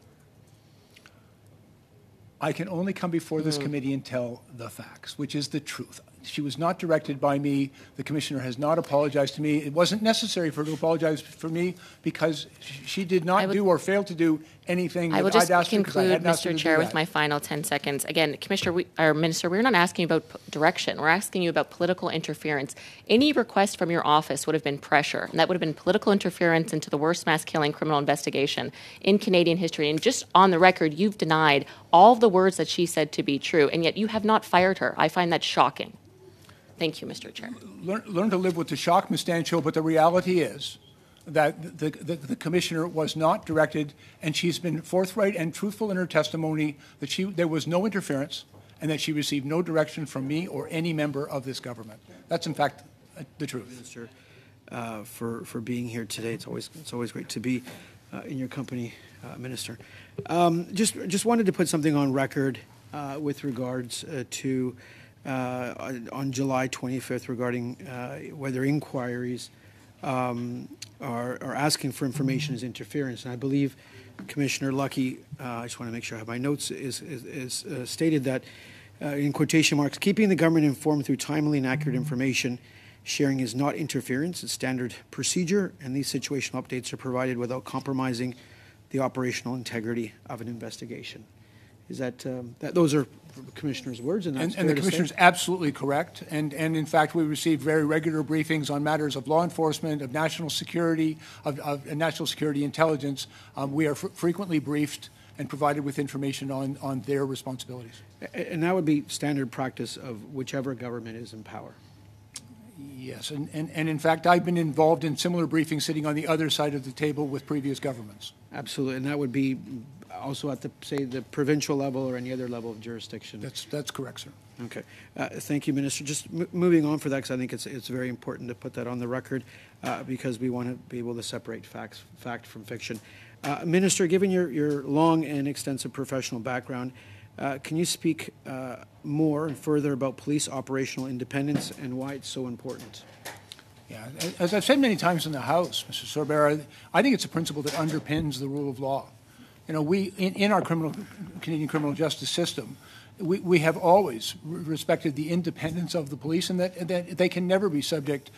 I can only come before this committee and tell the facts, which is the truth. She was not directed by me. The Commissioner has not apologized to me. It wasn't necessary for her to apologize for me, because she did not do or fail to do anything I will that just I'd asked her, conclude, Mr. Chair, with my final 10 seconds. Again, Minister, we're not asking you about direction. We're asking you about political interference. Any request from your office would have been pressure, and that would have been political interference into the worst mass killing criminal investigation in Canadian history. And just on the record, you've denied all of the words that she said to be true, and yet you have not fired her. I find that shocking. Thank you, Mr. Chair. Learn to live with the shock, Ms. Dancho, but the reality is that the Commissioner was not directed, and she's been forthright and truthful in her testimony that there was no interference and that she received no direction from me or any member of this government. That's, in fact, the truth. Minister, for being here today. It's always great to be in your company, Minister. Just wanted to put something on record with regards to on July 25th regarding whether inquiries are asking for information as interference. And I believe Commissioner Lucki, I just want to make sure I have my notes, is stated that, in quotation marks, keeping the government informed through timely and accurate information sharing is not interference, it's standard procedure, and these situational updates are provided without compromising the operational integrity of an investigation. Is that those are the Commissioner's words, and that's fair the to Commissioner's say? Absolutely correct. And in fact, we receive very regular briefings on matters of law enforcement, of national security, of national security intelligence. We are frequently briefed and provided with information on their responsibilities. And that would be standard practice of whichever government is in power. Yes, and in fact, I've been involved in similar briefings sitting on the other side of the table with previous governments. Absolutely, and that would be also at the provincial level or any other level of jurisdiction. That's correct, sir. Okay, thank you, Minister. Just moving on for that, because I think it's very important to put that on the record, because we want to be able to separate fact from fiction. Minister, given your long and extensive professional background, can you speak more and further about police operational independence and why it's so important? Yeah, as I've said many times in the House, Mr. Sorbara, I think it's a principle that underpins the rule of law. You know, we in our Canadian criminal justice system, we have always respected the independence of the police, and that they can never be subject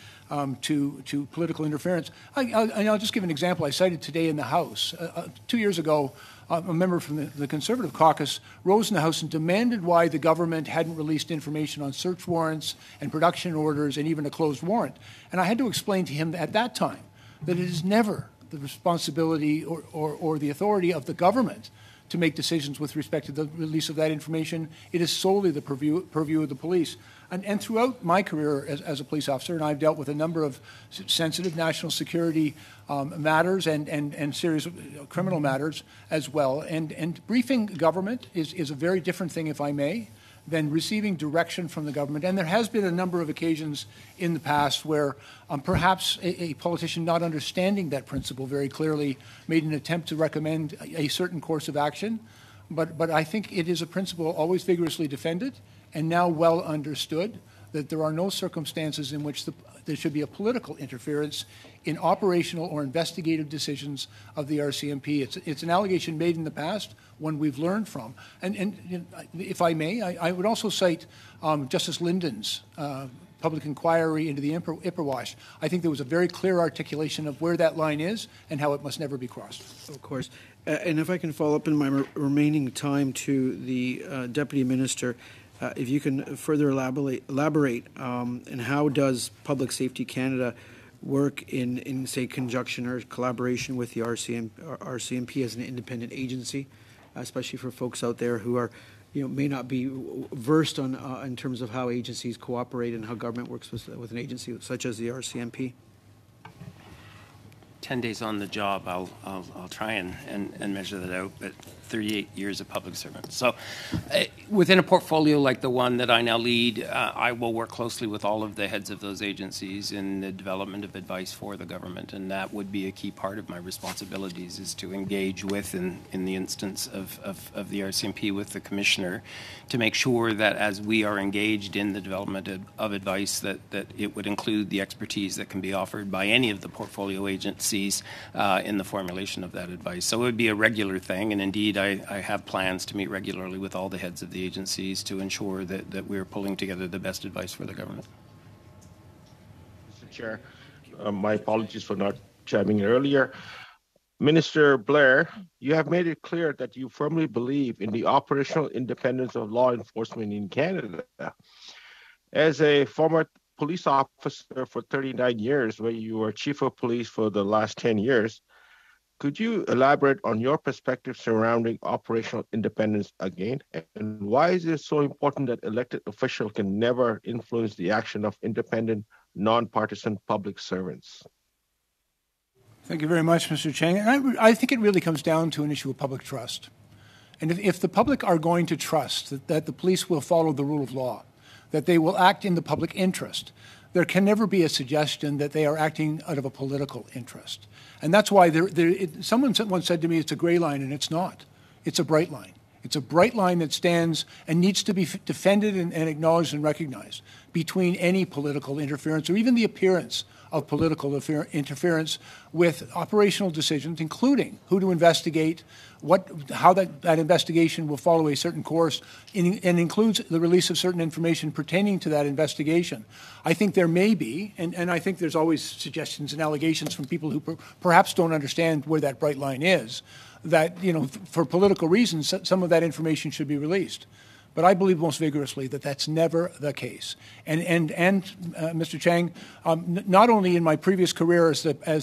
to political interference. I'll just give an example I cited today in the House. 2 years ago, a member from the Conservative caucus rose in the House and demanded why the government hadn't released information on search warrants and production orders and even a closed warrant. And I had to explain to him at that time that it is never the responsibility or the authority of the government to make decisions with respect to the release of that information. It is solely the purview of the police. And throughout my career as a police officer, and I've dealt with a number of sensitive national security matters and serious criminal matters as well. And briefing government is a very different thing, if I may, than receiving direction from the government. And there has been a number of occasions in the past where perhaps a politician not understanding that principle very clearly made an attempt to recommend a certain course of action. But I think it is a principle always vigorously defended and now well understood that there are no circumstances in which there should be a political interference in operational or investigative decisions of the RCMP. It's an allegation made in the past, one we've learned from. And if I may, I would also cite Justice Linden's public inquiry into the Ipperwash. I think there was a very clear articulation of where that line is and how it must never be crossed. Of course. And if I can follow up in my remaining time to the Deputy Minister, if you can further elaborate and how does Public Safety Canada work in say, conjunction or collaboration with the RCMP as an independent agency, especially for folks out there who are, may not be versed on in terms of how agencies cooperate and how government works with an agency such as the RCMP? 10 days on the job, I'll try and measure that out, but 38 years of public service. So within a portfolio like the one that I now lead, I will work closely with all of the heads of those agencies in the development of advice for the government, and that would be a key part of my responsibilities, is to engage with, in the instance of the RCMP, with the Commissioner, to make sure that as we are engaged in the development of advice, that it would include the expertise that can be offered by any of the portfolio agencies in the formulation of that advice. So it would be a regular thing, and indeed I have plans to meet regularly with all the heads of the agencies to ensure that we're pulling together the best advice for the government. Mr. Chair, my apologies for not chiming in earlier. Minister Blair, you have made it clear that you firmly believe in the operational independence of law enforcement in Canada. As a former police officer for 39 years, where you were chief of police for the last 10 years, could you elaborate on your perspective surrounding operational independence again? And why is it so important that elected officials can never influence the action of independent, non-partisan public servants? Thank you very much, Mr. Chiang. And I think it really comes down to an issue of public trust. And if the public are going to trust that the police will follow the rule of law, that they will act in the public interest, there can never be a suggestion that they are acting out of a political interest. And that's why someone once said to me, it's a gray line, and it's not. It's a bright line. It's a bright line that stands and needs to be defended and acknowledged and recognized between any political interference or even the appearance of political interference with operational decisions, including who to investigate, how that investigation will follow a certain course, and includes the release of certain information pertaining to that investigation. I think there may be, and I think there's always suggestions and allegations from people who perhaps don't understand where that bright line is, that, for political reasons, some of that information should be released. But I believe most vigorously that that's never the case. And Mr. Chiang, not only in my previous career as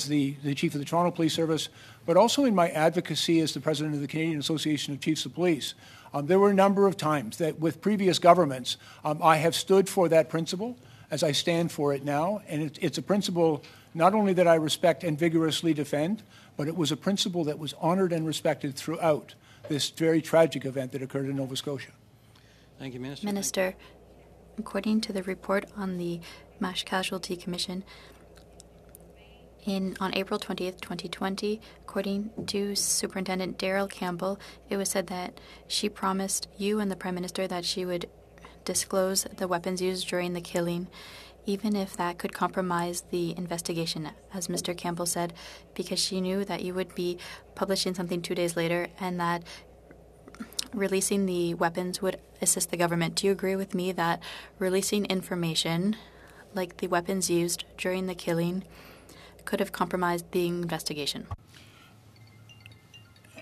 the chief of the Toronto Police Service, but also in my advocacy as the president of the Canadian Association of Chiefs of Police, there were a number of times that with previous governments, I have stood for that principle as I stand for it now. And it's a principle not only that I respect and vigorously defend, but it was a principle that was honored and respected throughout this very tragic event that occurred in Nova Scotia. Thank you, Minister. Minister, according to the report on the MASH Casualty Commission, on April 20th, 2020, according to Superintendent Daryl Campbell, it was said that she promised you and the Prime Minister that she would disclose the weapons used during the killing, even if that could compromise the investigation, as Mr. Campbell said, because she knew that you would be publishing something 2 days later and that releasing the weapons would assist the government. Do you agree with me that releasing information like the weapons used during the killing could have compromised the investigation?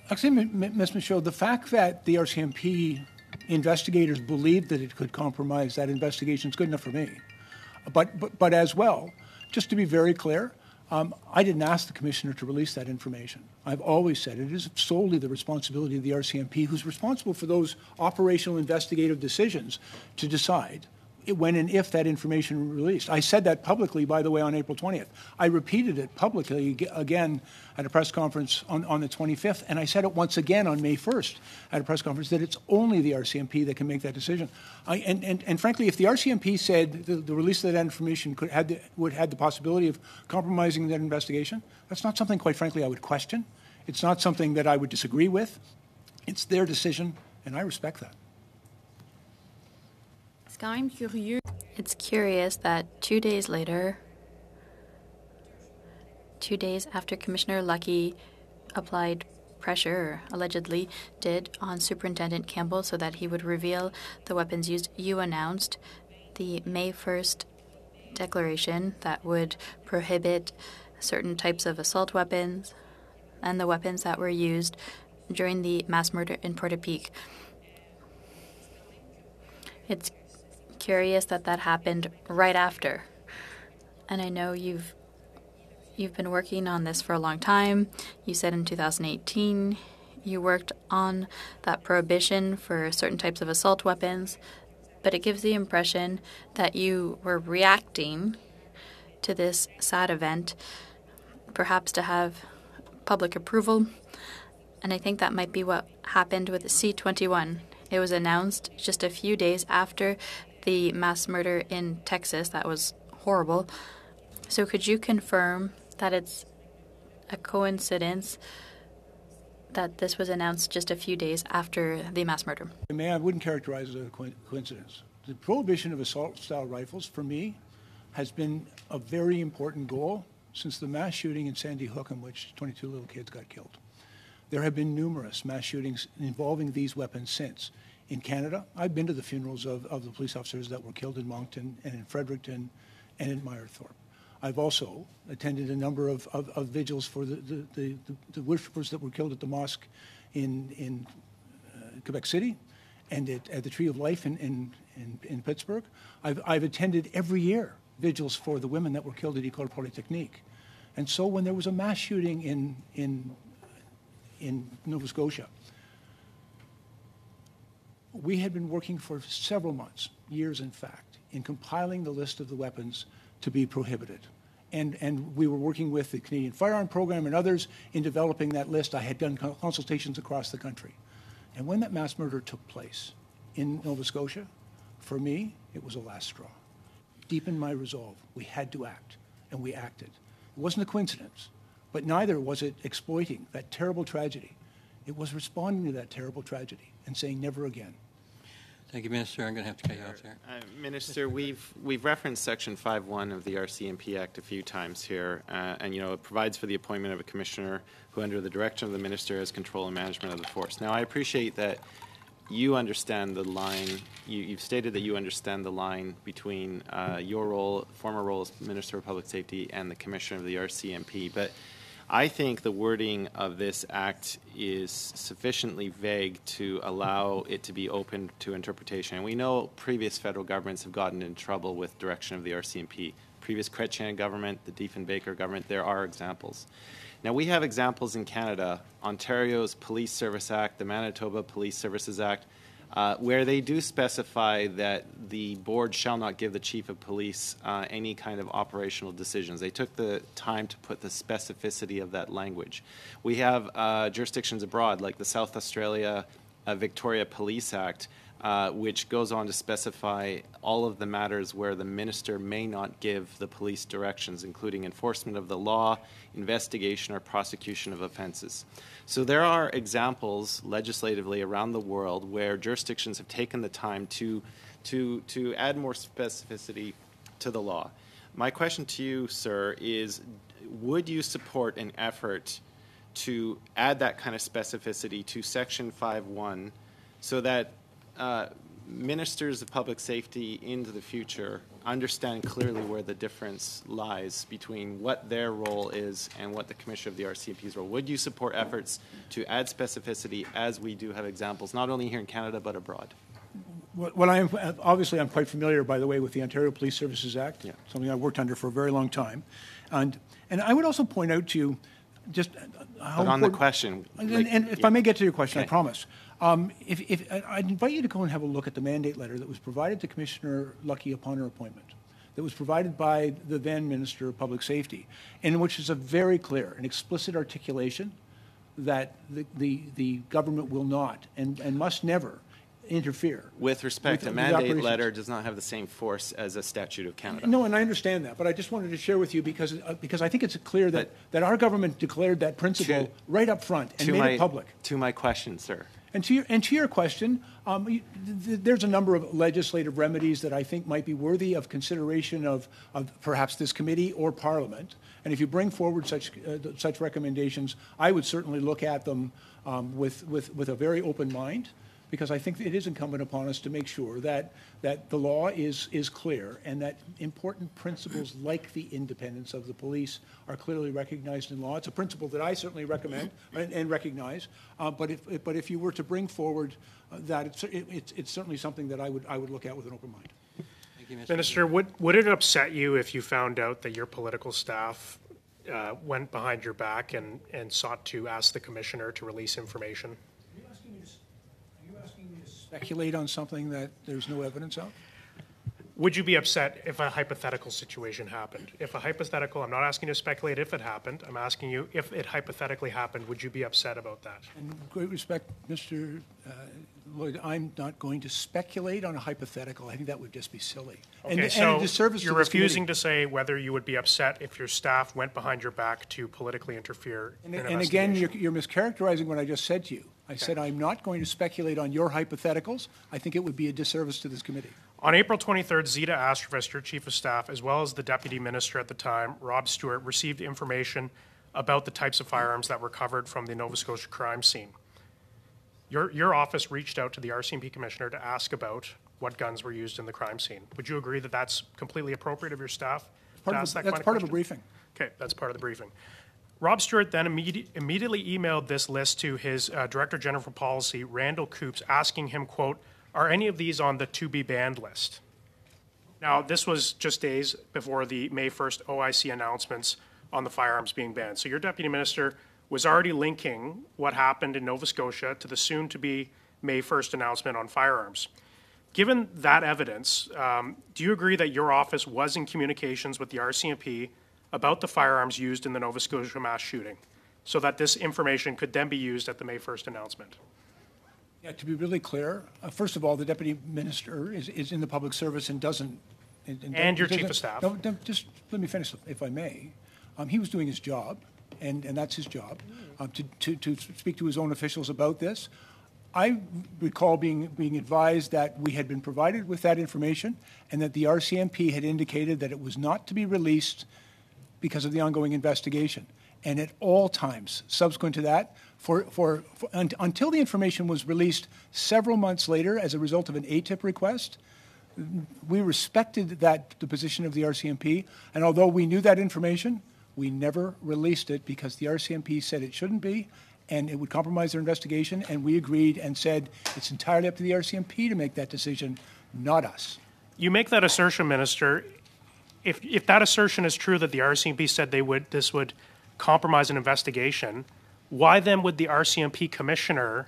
Actually, Ms. Michaud, the fact that the RCMP investigators believed that it could compromise that investigation is good enough for me. But as well, just to be very clear, I didn't ask the Commissioner to release that information. I've always said it is solely the responsibility of the RCMP, who's responsible for those operational investigative decisions, to decide when and if that information was released. I said that publicly, by the way, on April 20th. I repeated it publicly again at a press conference on the 25th, and I said it once again on May 1st at a press conference that it's only the RCMP that can make that decision. And frankly, if the RCMP said the release of that information would have the possibility of compromising that investigation, that's not something, quite frankly, I would question. It's not something that I would disagree with. It's their decision, and I respect that. C'est quand même curieux. It's curious that 2 days later, 2 days after Commissioner Lucki applied pressure, or allegedly did, on Superintendent Campbell so that he would reveal the weapons used, you announced the May 1st declaration that would prohibit certain types of assault weapons and the weapons that were used during the mass murder in Port-au-Prince. It's curious that that happened right after. And I know you've been working on this for a long time. You said in 2018 you worked on that prohibition for certain types of assault weapons, but it gives the impression that you were reacting to this sad event, perhaps to have public approval. And I think that might be what happened with C-21. It was announced just a few days after the mass murder in Texas. That was horrible. So could you confirm that it's a coincidence that this was announced just a few days after the mass murder? I wouldn't characterize it as a coincidence. The prohibition of assault-style rifles, for me, has been a very important goal since the mass shooting in Sandy Hook in which 22 little kids got killed. There have been numerous mass shootings involving these weapons since. In Canada, I've been to the funerals of the police officers that were killed in Moncton and in Fredericton and in Meyerthorpe. I've also attended a number of vigils for the worshippers that were killed at the mosque in Quebec City and at the Tree of Life in Pittsburgh. I've attended every year vigils for the women that were killed at École Polytechnique. And so when there was a mass shooting in Nova Scotia, we had been working for several months, years in fact, in compiling the list of the weapons to be prohibited. And we were working with the Canadian Firearm Program and others in developing that list. I had done consultations across the country. And when that mass murder took place in Nova Scotia, for me, it was a last straw. Deep in my resolve, we had to act, and we acted. It wasn't a coincidence, but neither was it exploiting that terrible tragedy. It was responding to that terrible tragedy and saying never again. Thank you, Minister. I'm going to have to cut you off there. Minister, we've referenced Section 5.1 of the RCMP Act a few times here, and it provides for the appointment of a commissioner who, under the direction of the minister, has control and management of the force. Now, I appreciate that you understand the line. You've stated that you understand the line between your role, former role as Minister of Public Safety, and the commissioner of the RCMP, but I think the wording of this act is sufficiently vague to allow it to be open to interpretation. And we know previous federal governments have gotten in trouble with direction of the RCMP. Previous Chrétien government, the Diefenbaker government, there are examples. Now, we have examples in Canada, Ontario's Police Service Act, the Manitoba Police Services Act, where they do specify that the board shall not give the chief of police any kind of operational decisions. They took the time to put the specificity of that language. We have jurisdictions abroad, like the South Australia Victoria Police Act, which goes on to specify all of the matters where the minister may not give the police directions, including enforcement of the law, investigation or prosecution of offenses. So there are examples legislatively around the world where jurisdictions have taken the time to add more specificity to the law. My question to you, sir, is would you support an effort to add that kind of specificity to Section 5.1 so that ministers of public safety into the future understand clearly where the difference lies between what their role is and what the Commissioner of the RCMP's role? Would you support efforts to add specificity, as we do have examples, not only here in Canada but abroad? Well, obviously I'm quite familiar, by the way, with the Ontario Police Services Act, something I worked under for a very long time. And I would also point out to you just how but on the question. And if I may get to your question, okay. I promise. I'd invite you to go and have a look at the mandate letter that was provided to Commissioner Lucki upon her appointment, that was provided by the then Minister of Public Safety, in which is a very clear and explicit articulation that the government will not and must never interfere. With respect, a mandate letter does not have the same force as a statute of Canada. No, and I understand that, but I just wanted to share with you because I think it's clear that our government declared that principle right up front and made it public. To my question, sir. And to your question, there's a number of legislative remedies that I think might be worthy of consideration of perhaps this committee or Parliament. And if you bring forward such recommendations, I would certainly look at them with a very open mind, because I think it is incumbent upon us to make sure that the law is clear and that important principles like the independence of the police are clearly recognized in law. It's a principle that I certainly recommend and recognize. But if you were to bring forward that, it's certainly something that I would look at with an open mind. Thank you, Minister, would it upset you if you found out that your political staff went behind your back and sought to ask the Commissioner to release information? Speculate on something that there's no evidence of? Would you be upset if a hypothetical situation happened? If a hypothetical, I'm not asking you to speculate if it happened, I'm asking you if it hypothetically happened, would you be upset about that? In great respect, Mr. Lloyd, I'm not going to speculate on a hypothetical. I think that would just be silly. Okay, so you're refusing to say whether you would be upset if your staff went behind your back to politically interfere in an investigation. And again, you're mischaracterizing what I just said to you. I said I'm not going to speculate on your hypotheticals. I think it would be a disservice to this committee. On April 23rd, Zita Astrovist, your Chief of Staff, as well as the Deputy Minister at the time, Rob Stewart, received information about the types of firearms that were recovered from the Nova Scotia crime scene. Your office reached out to the RCMP Commissioner to ask about what guns were used in the crime scene. Would you agree that that's completely appropriate of your staff to ask that kind of question? That's part of a briefing. Okay, that's part of the briefing. Rob Stewart then immediately emailed this list to his Director General for Policy, Randall Coops, asking him, quote, are any of these on the to-be-banned list? Now, this was just days before the May 1st OIC announcements on the firearms being banned. So your Deputy Minister was already linking what happened in Nova Scotia to the soon-to-be May 1st announcement on firearms. Given that evidence, do you agree that your office was in communications with the RCMP about the firearms used in the Nova Scotia mass shooting, so that this information could then be used at the May 1st announcement? Yeah, to be really clear, first of all, the Deputy Minister is in the public service and doesn't... And your Chief of Staff. No, just let me finish, if I may. He was doing his job, and that's his job, to speak to his own officials about this. I recall being advised that we had been provided with that information and that the RCMP had indicated that it was not to be released because of the ongoing investigation. And at all times subsequent to that, until the information was released several months later as a result of an ATIP request, we respected the position of the RCMP. And although we knew that information, we never released it because the RCMP said it shouldn't be and it would compromise their investigation. And we agreed and said it's entirely up to the RCMP to make that decision, not us. You make that assertion, Minister. If that assertion is true, that the RCMP said this would compromise an investigation, why then would the RCMP Commissioner,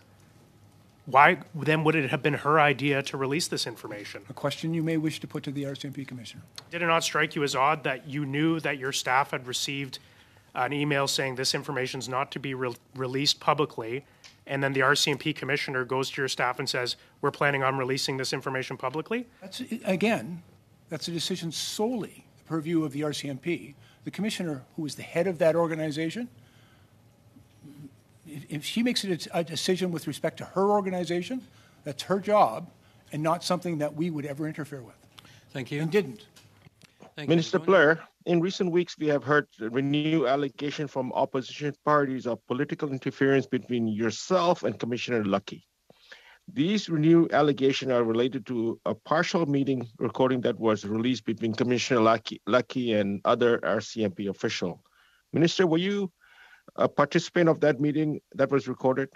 why then would it have been her idea to release this information? A question you may wish to put to the RCMP Commissioner. Did it not strike you as odd that you knew that your staff had received an email saying this information is not to be released publicly, and then the RCMP Commissioner goes to your staff and says, we're planning on releasing this information publicly? That's a decision solely the purview of the RCMP. The Commissioner, who is the head of that organization, if she makes a decision with respect to her organization, that's her job and not something that we would ever interfere with. Thank you. And didn't. Thank Minister Blair, in recent weeks we have heard renewed allegations from opposition parties of political interference between yourself and Commissioner Lucki. These renewed allegations are related to a partial meeting recording that was released between Commissioner Lucki and other RCMP official. Minister, were you a participant of that meeting that was recorded?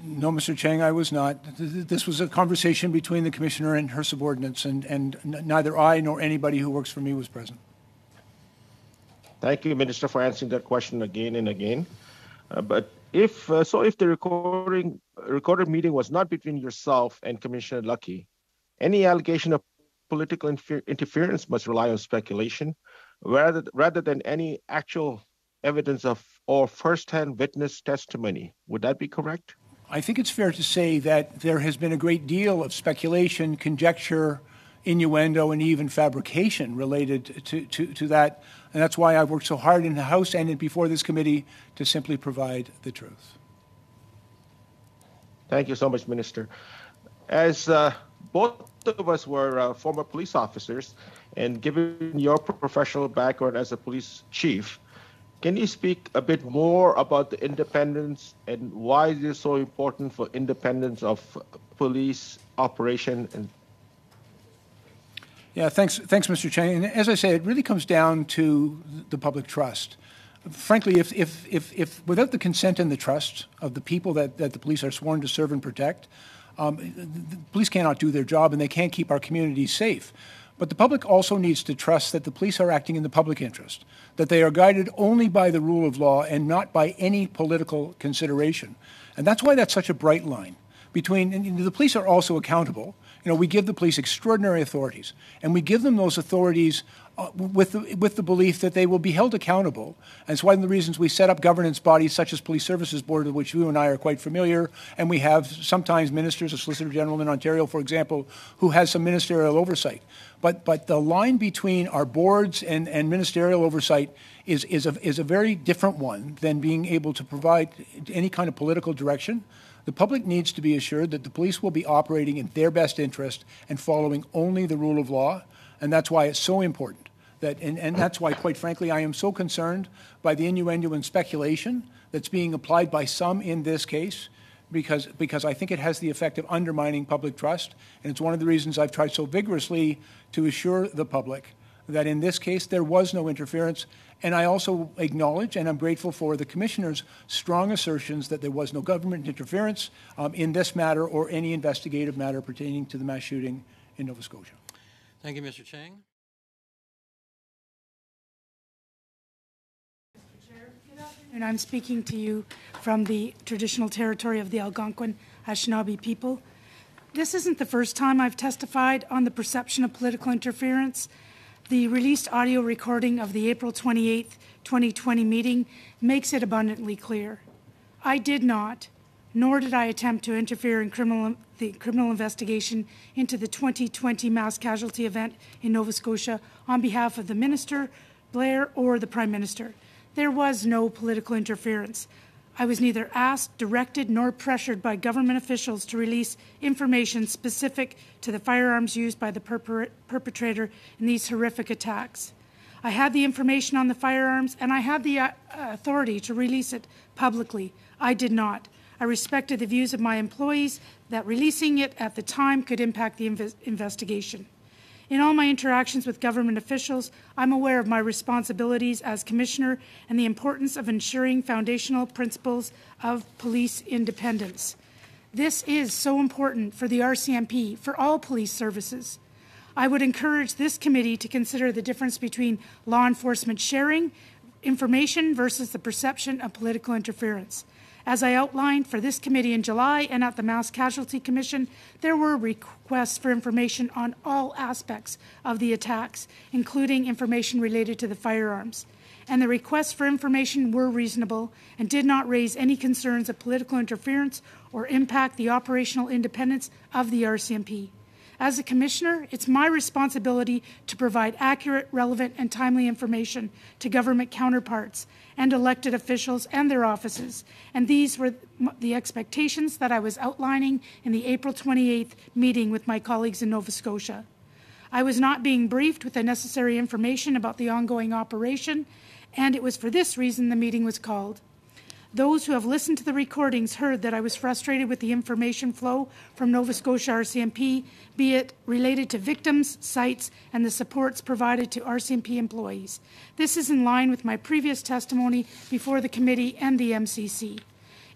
No, Mr. Chiang, I was not. This was a conversation between the Commissioner and her subordinates, and neither I nor anybody who works for me was present. Thank you, Minister, for answering that question again and again. But if the recorded meeting was not between yourself and Commissioner Lucki, any allegation of political interference must rely on speculation rather than any actual evidence of or first-hand witness testimony. Would that be correct? I think it's fair to say that there has been a great deal of speculation, conjecture, innuendo, and even fabrication related to that. And that's why I've worked so hard in the House and before this committee to simply provide the truth. Thank you so much, Minister. As both of us were former police officers, and given your professional background as a police chief, can you speak a bit more about the independence and why it is so important for independence of police operation? And yeah, thanks, Mr. Chiang. And as I say, it really comes down to the public trust. Frankly, if without the consent and the trust of the people that the police are sworn to serve and protect, the police cannot do their job and they can't keep our communities safe. But the public also needs to trust that the police are acting in the public interest, that they are guided only by the rule of law and not by any political consideration. And that's why that's such a bright line between, and the police are also accountable. You know, we give the police extraordinary authorities, and we give them those authorities with the belief that they will be held accountable. And it's one of the reasons we set up governance bodies such as Police Services Board, with which you and I are quite familiar, and we have sometimes ministers, a Solicitor General in Ontario, for example, who has some ministerial oversight. But the line between our boards and ministerial oversight is a very different one than being able to provide any kind of political direction. The public needs to be assured that the police will be operating in their best interest and following only the rule of law, and that's why it's so important. And that's why, quite frankly, I am so concerned by the innuendo and speculation that's being applied by some in this case, because I think it has the effect of undermining public trust. And it's one of the reasons I've tried so vigorously to assure the public that in this case there was no interference. And I also acknowledge, and I'm grateful for the Commissioner's strong assertions that there was no government interference in this matter or any investigative matter pertaining to the mass shooting in Nova Scotia. Thank you, Mr. Chiang. And I'm speaking to you from the traditional territory of the Algonquin Anishinaabe people. This isn't the first time I've testified on the perception of political interference. The released audio recording of the April 28, 2020 meeting makes it abundantly clear. I did not, nor did I attempt to interfere in the criminal investigation into the 2020 mass casualty event in Nova Scotia on behalf of the Minister, Blair, or the Prime Minister. There was no political interference. I was neither asked, directed, nor pressured by government officials to release information specific to the firearms used by the perpetrator in these horrific attacks. I had the information on the firearms, and I had the authority to release it publicly. I did not. I respected the views of my employees that releasing it at the time could impact the investigation. In all my interactions with government officials, I'm aware of my responsibilities as Commissioner and the importance of ensuring foundational principles of police independence. This is so important for the RCMP, for all police services. I would encourage this committee to consider the difference between law enforcement sharing information versus the perception of political interference. As I outlined for this committee in July and at the Mass Casualty Commission, there were requests for information on all aspects of the attacks, including information related to the firearms. And the requests for information were reasonable and did not raise any concerns of political interference or impact the operational independence of the RCMP. As a Commissioner, it's my responsibility to provide accurate, relevant, and timely information to government counterparts and elected officials and their offices. And these were the expectations that I was outlining in the April 28th meeting with my colleagues in Nova Scotia. I was not being briefed with the necessary information about the ongoing operation, and it was for this reason the meeting was called. Those who have listened to the recordings heard that I was frustrated with the information flow from Nova Scotia RCMP, be it related to victims, sites, and the supports provided to RCMP employees. This is in line with my previous testimony before the committee and the MCC.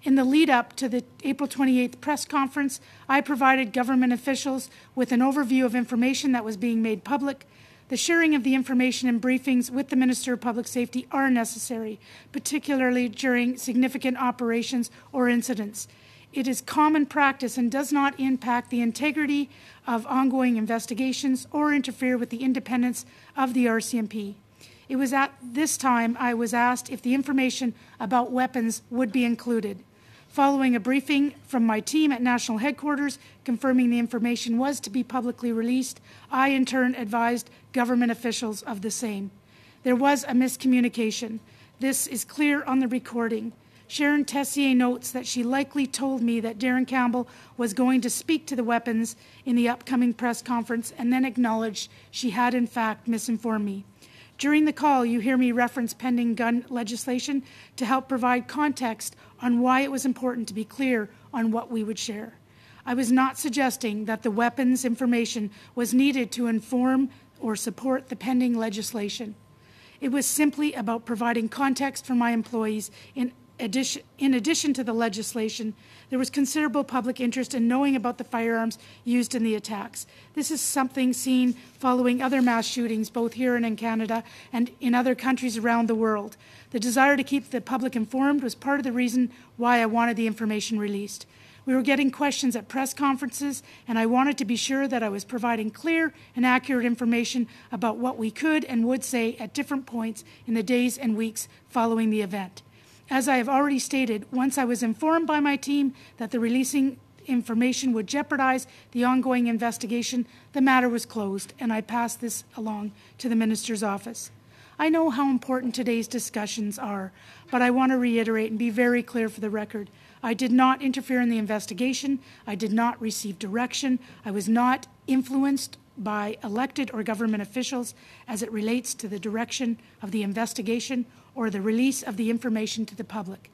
In the lead-up to the April 28th press conference, I provided government officials with an overview of information that was being made public. The sharing of the information and briefings with the Minister of Public Safety are necessary, particularly during significant operations or incidents. It is common practice and does not impact the integrity of ongoing investigations or interfere with the independence of the RCMP. It was at this time I was asked if the information about weapons would be included. Following a briefing from my team at National Headquarters confirming the information was to be publicly released, I in turn advised government officials of the same. There was a miscommunication. This is clear on the recording. Sharon Tessier notes that she likely told me that Darren Campbell was going to speak to the weapons in the upcoming press conference and then acknowledged she had in fact misinformed me. During the call, you hear me reference pending gun legislation to help provide context on why it was important to be clear on what we would share. I was not suggesting that the weapons information was needed to inform or support the pending legislation. It was simply about providing context for my employees. In addition to the legislation, there was considerable public interest in knowing about the firearms used in the attacks. This is something seen following other mass shootings, both here and in Canada and in other countries around the world. The desire to keep the public informed was part of the reason why I wanted the information released. We were getting questions at press conferences, and I wanted to be sure that I was providing clear and accurate information about what we could and would say at different points in the days and weeks following the event. As I have already stated, once I was informed by my team that the releasing information would jeopardize the ongoing investigation, the matter was closed, and I passed this along to the Minister's office. I know how important today's discussions are, but I want to reiterate and be very clear for the record. I did not interfere in the investigation. I did not receive direction. I was not influenced by elected or government officials as it relates to the direction of the investigation or the release of the information to the public.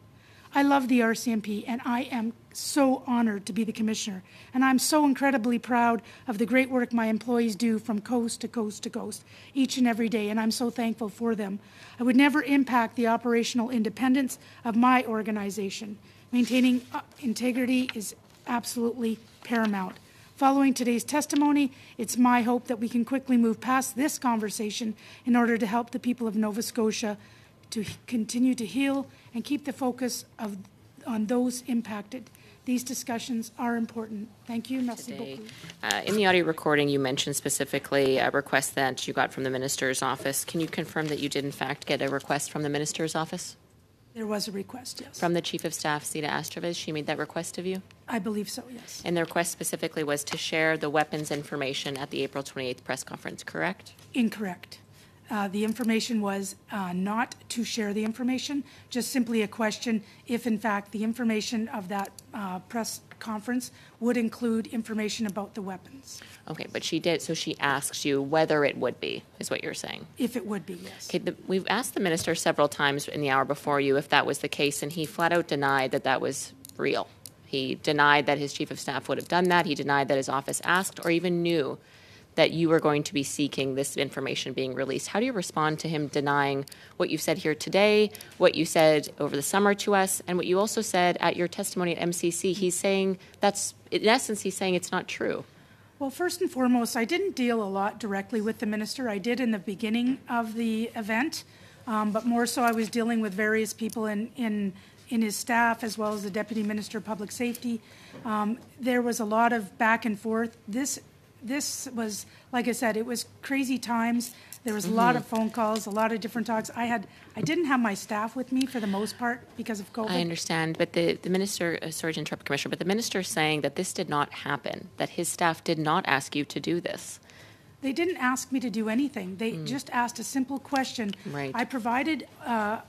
I love the RCMP, and I am so honored to be the commissioner. And I'm so incredibly proud of the great work my employees do from coast to coast to coast each and every day, and I'm so thankful for them. I would never impact the operational independence of my organization. Maintaining integrity is absolutely paramount. Following today's testimony, it's my hope that we can quickly move past this conversation in order to help the people of Nova Scotia to continue to heal and keep the focus on those impacted. These discussions are important. Thank you. Merci beaucoup. In the audio recording, you mentioned specifically a request that you got from the Minister's office. Can you confirm that you did, in fact, get a request from the Minister's office? There was a request, yes. From the Chief of Staff, 𝐶𝐸𝐺, she made that request of you? I believe so, yes. And the request specifically was to share the weapons information at the April 28th press conference, correct? Incorrect. The information was not to share the information, just simply a question if, in fact, the information of that press conference would include information about the weapons. Okay, but she did, so she asked you whether it would be, is what you're saying? If it would be, yes. Okay, we've asked the minister several times in the hour before you if that was the case, and he flat out denied that that was real. He denied that his chief of staff would have done that. He denied that his office asked or even knew that you were going to be seeking this information being released. How do you respond to him denying what you said here today, what you said over the summer to us, and what you also said at your testimony at MCC? He's saying that's, in essence, he's saying it's not true. Well, first and foremost, I didn't deal a lot directly with the minister. I did in the beginning of the event, but more so I was dealing with various people in his staff, as well as the Deputy Minister of Public Safety. There was a lot of back and forth. This was, like I said, it was crazy times. There was a lot of phone calls, a lot of different talks. I didn't have my staff with me for the most part because of COVID. I understand, but the minister, sorry to interrupt, Commissioner, but the minister is saying that this did not happen, that his staff did not ask you to do this. They didn't ask me to do anything. They just asked a simple question. Right. I provided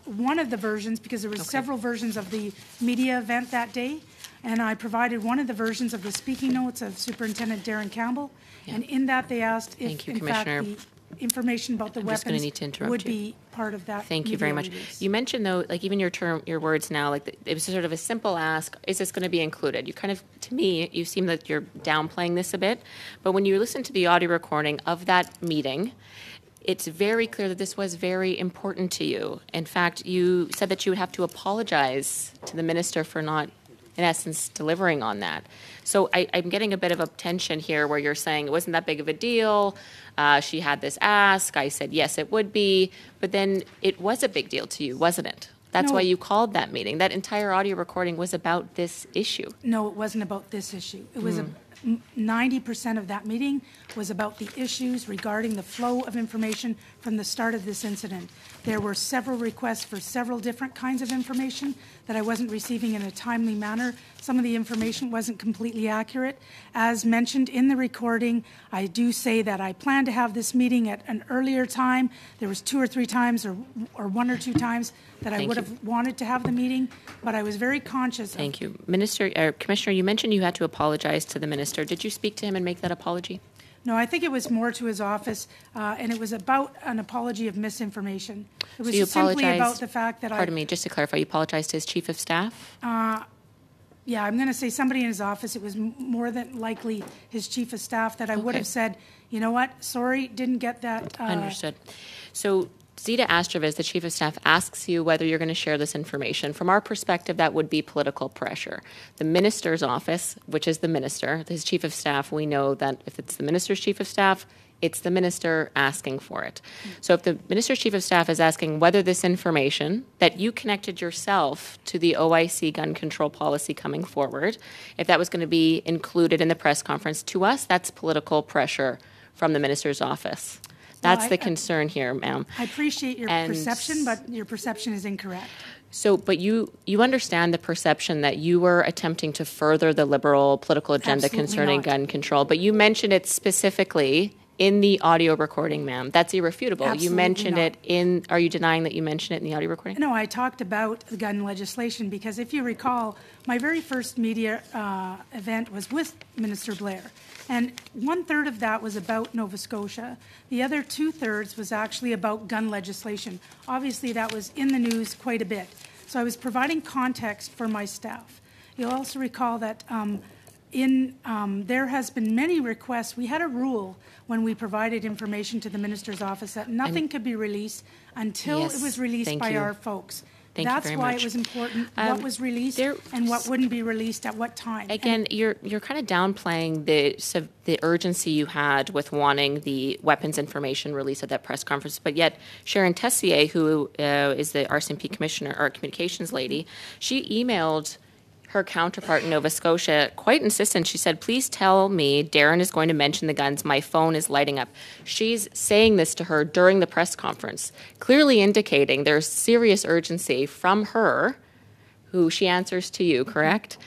one of the versions because there were several versions of the media event that day, and I provided one of the versions of the speaking notes of Superintendent Darren Campbell, and in that they asked if, in fact, the information about the weapons would be part of that. Thank you very much. Release. You mentioned, though, like even your words now, like it was sort of a simple ask, is this going to be included? You kind of, to me, you seem that you're downplaying this a bit, but when you listen to the audio recording of that meeting, it's very clear that this was very important to you. In fact, you said that you would have to apologize to the minister for not, in essence, delivering on that. So I'm getting a bit of a tension here where you're saying it wasn't that big of a deal. She had this ask. I said, yes, it would be. But then it was a big deal to you, wasn't it? That's why you called that meeting. That entire audio recording was about this issue. No, it wasn't about this issue. It was 90% of that meeting was about the issues regarding the flow of information from the start of this incident. There were several requests for several different kinds of information that I wasn't receiving in a timely manner. Some of the information wasn't completely accurate. As mentioned in the recording, I do say that I plan to have this meeting at an earlier time. There was 2 or 3 times or 1 or 2 times that I would have wanted to have the meeting, but I was very conscious. Thank you. Commissioner, you mentioned you had to apologize to the minister. Did you speak to him and make that apology? No, I think it was more to his office, and it was about an apology of misinformation. It was simply about the fact that Pardon me, just to clarify, you apologized to his chief of staff? Yeah, I'm going to say somebody in his office. It was more than likely his chief of staff that I would have said, you know what, sorry, didn't get that. Understood. So Zita Astrovez, the chief of staff, asks you whether you're going to share this information. From our perspective, that would be political pressure. The minister's office, which is the minister, his chief of staff, we know that if it's the minister's chief of staff, it's the minister asking for it. So if the minister's chief of staff is asking whether this information that you connected yourself to the OIC gun control policy coming forward, if that was going to be included in the press conference, to us, that's political pressure from the minister's office. That's the concern here, ma'am. I appreciate your perception, but your perception is incorrect. So, but you understand the perception that you were attempting to further the Liberal political agenda concerning gun control, but you mentioned it specifically in the audio recording, ma'am. That's irrefutable. Absolutely you mentioned not. it in, are you denying that you mentioned it in the audio recording? No, I talked about the gun legislation because if you recall, my very first media event was with Minister Blair. And 1/3 of that was about Nova Scotia. The other 2/3 was actually about gun legislation. Obviously, that was in the news quite a bit. So I was providing context for my staff. You'll also recall that there has been many requests. We had a rule when we provided information to the minister's office that nothing could be released until it was released by our folks. That's why it was important what was released and what wouldn't be released at what time. Again, you're kind of downplaying the urgency you had with wanting the weapons information released at that press conference, but yet Sharon Tessier, who is the RCMP commissioner or communications lady, she emailed her counterpart in Nova Scotia, quite insistent. She said, please tell me Darren is going to mention the guns. My phone is lighting up. She's saying this to her during the press conference, clearly indicating there's serious urgency from her, who she answers to you, correct?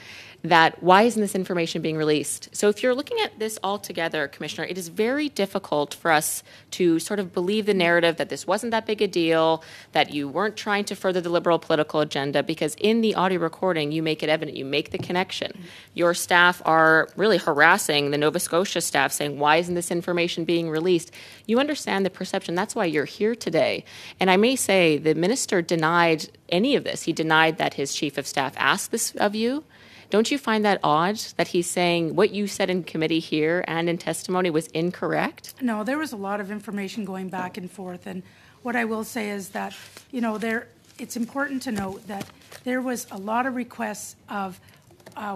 That why isn't this information being released? So if you're looking at this all together, Commissioner, it is very difficult for us to sort of believe the narrative that this wasn't that big a deal, that you weren't trying to further the Liberal political agenda, because in the audio recording, you make it evident, you make the connection. Your staff are really harassing the Nova Scotia staff, saying, why isn't this information being released? You understand the perception. That's why you're here today. And I may say the minister denied any of this. He denied that his chief of staff asked this of you. Don't you find that odd that he's saying what you said in committee here and in testimony was incorrect? No, there was a lot of information going back and forth. And what I will say is that, it's important to note that there was a lot of requests of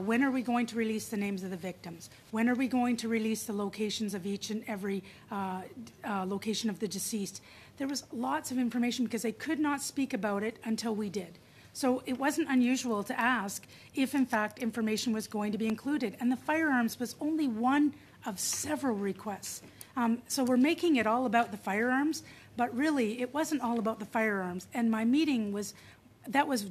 when are we going to release the names of the victims? When are we going to release the locations of each and every location of the deceased? There was lots of information because they could not speak about it until we did. So it wasn't unusual to ask if, in fact, information was going to be included. And the firearms was only one of several requests. So we're making it all about the firearms, but really it wasn't all about the firearms. And my meeting was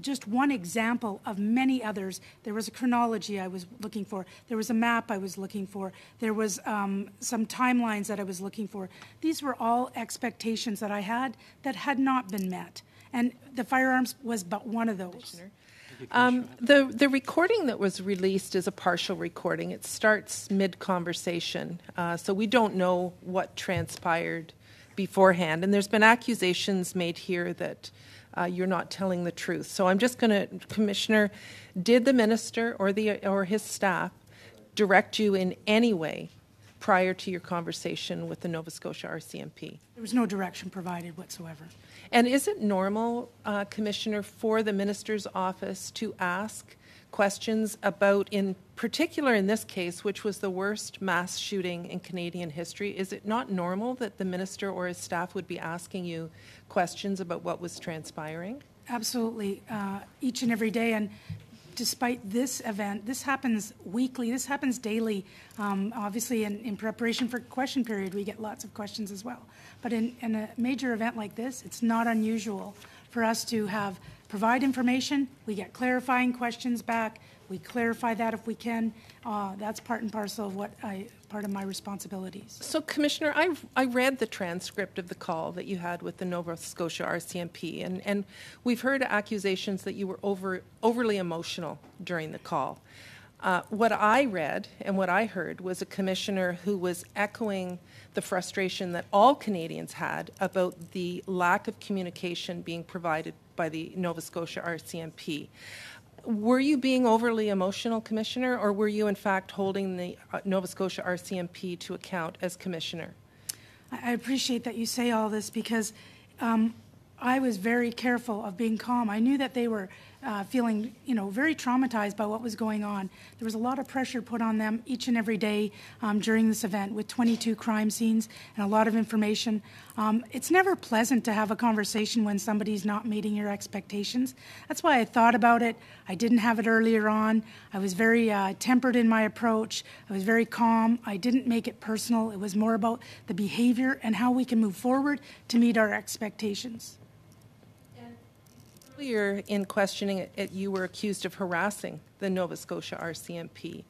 just one example of many others. There was a chronology I was looking for. There was a map I was looking for. There was some timelines that I was looking for. These were all expectations that I had that had not been met. And the firearms was but one of those. The recording that was released is a partial recording. It starts mid-conversation, so we don't know what transpired beforehand. And there's been accusations made here that you're not telling the truth. So I'm just going to, Commissioner, did the minister or his staff direct you in any way prior to your conversation with the Nova Scotia RCMP? There was no direction provided whatsoever. And is it normal, Commissioner, for the minister's office to ask questions about, in particular in this case, which was the worst mass shooting in Canadian history? Is it not normal that the minister or his staff would be asking you questions about what was transpiring? Absolutely, each and every day. And despite this event, this happens weekly, this happens daily. Obviously, in preparation for question period, we get lots of questions as well. But in a major event like this, it's not unusual for us to provide information, we get clarifying questions back, we clarify that if we can. That's part and parcel of part of my responsibilities. So, Commissioner, I read the transcript of the call that you had with the Nova Scotia RCMP, and we've heard accusations that you were overly emotional during the call. What I read and what I heard was a commissioner who was echoing the frustration that all Canadians had about the lack of communication being provided by the Nova Scotia RCMP. Were you being overly emotional, Commissioner, or were you in fact holding the Nova Scotia RCMP to account as Commissioner? I appreciate that you say all this because I was very careful of being calm. I knew that they were feeling, very traumatized by what was going on. There was a lot of pressure put on them each and every day during this event with 22 crime scenes and a lot of information. It's never pleasant to have a conversation when somebody's not meeting your expectations. That's why I thought about it. I didn't have it earlier on. I was very tempered in my approach. I was very calm. I didn't make it personal. It was more about the behavior and how we can move forward to meet our expectations. Earlier in questioning it, you were accused of harassing the Nova Scotia RCMP.